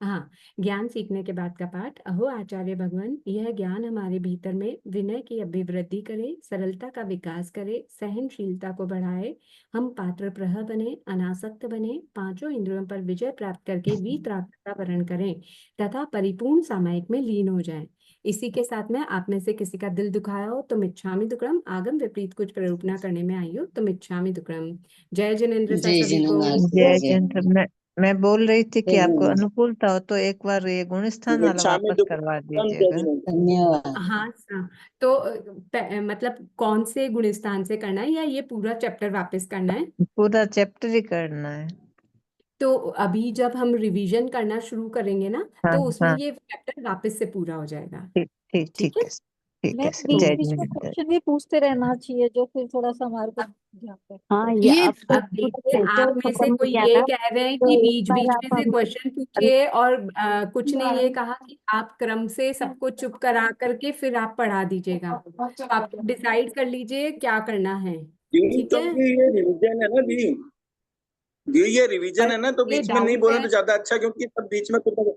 हाँ, ज्ञान सीखने के बाद का पाठ। अहो आचार्य भगवान, यह ज्ञान हमारे भीतर में विनय की अभिवृद्धि करे, सरलता का विकास करे, सहनशीलता को बढ़ाए, हम पात्र प्रह बने, अनासक्त बने, पांचों इंद्रियों पर विजय प्राप्त करके वीतराग का वर्ण करें तथा परिपूर्ण सामायिक में लीन हो जाएं। इसी के साथ में आप में से किसी का दिल दुखाया हो तो मिच्छामि दुक्कडम, आगम विपरीत कुछ प्ररूप न करने में आई हो तो मिच्छामि दुक्कडम। जय जिनेन्द्र सर सभी को। जय चंद्र। मैं बोल रही थी कि आपको अनुकूलता हो तो एक बार ये गुणस्थान वाला स्वामी वापस करवा दीजिएगा। धन्यवाद। हाँ सर, तो मतलब कौन से गुणस्थान से करना है या ये पूरा चैप्टर वापस करना है? पूरा चैप्टर ही करना है। तो अभी जब हम रिवीजन करना शुरू करेंगे ना हाँ तो उसमें हाँ, ये चैप्टर वापस से पूरा हो जाएगा। ठीक ठीक ठीक ठीक है? है, ठीक मैं है। बीच जय बीच में जिनेन्द्र। क्वेश्चन भी पूछते रहना चाहिए जो फिर थोड़ा सा हमारे को ध्यान पे। हाँ, ये ये अब तो अब पूरा देखिए, चैप्टर आप में से खत्म हो कोई गया ये ना, कह रहे हैं तो कि एक बीच बार बीच आप में से हम क्वेश्चन पूछिए और कुछ ने ये कहा कि आप क्रम से सबको चुप करा करके फिर आप पढ़ा दीजिएगा। तो आप डिसाइड कर लीजिए क्या करना है। दी ठीक है? क्योंकि ये रिवीजन है ना दी ये रिवीजन और है ना, तो ये बीच में नहीं डाउट बोले है, तो ज्यादा अच्छा, क्योंकि तब बीच में कुछ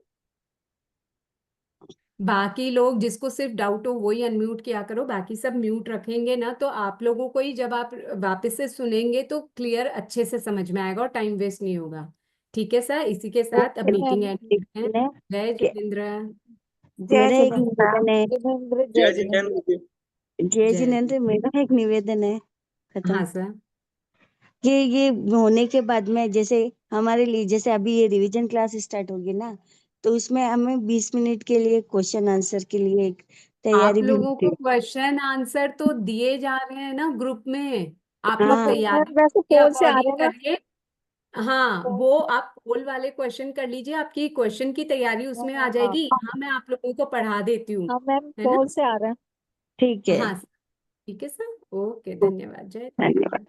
बाकी लोग जिसको सिर्फ डाउट हो वही अनम्यूट किया करो, बाकी सब म्यूट रखेंगे ना तो आप लोगों को ही जब आप वापस से सुनेंगे तो क्लियर अच्छे से समझ में आएगा और टाइम वेस्ट नहीं होगा। ठीक है सर? इसी के साथ अब मीटिंग एंड करते हैं। है जय कि जितेंद्र। जय मेरा एक जिनेन्द्र। निवेदन है, जिनेन्द्र, जय जय जिनेन्द्र। जिनेन्द्र जी। जय जय जिनेन्द्र, मेरा एक निवेदन है खत्म हाँ सर। कि ये होने के बाद में जैसे हमारे लिए जैसे अभी ये रिवीजन क्लास स्टार्ट होगी ना, तो उसमें हमें 20 मिनट के लिए क्वेश्चन आंसर के लिए एक आप तैयारी भी लोगों होती को है। क्वेश्चन आंसर तो दिए जा रहे हैं ना ग्रुप में, आप लोग हाँ तैयारी वैसे के पोल से आ रहे अकॉर्डिंग हैं ना। करिए। हाँ, वो आप पोल वाले क्वेश्चन कर लीजिए, आपकी क्वेश्चन की तैयारी उसमें आ हाँ जाएगी। हाँ, मैं आप लोगों को पढ़ा देती हूँ, हाँ मैम, है ना? पोल से आ रहे हैं। ठीक है, हाँ, ठीक है सर। ओके, धन्यवाद। जय धन्यवाद।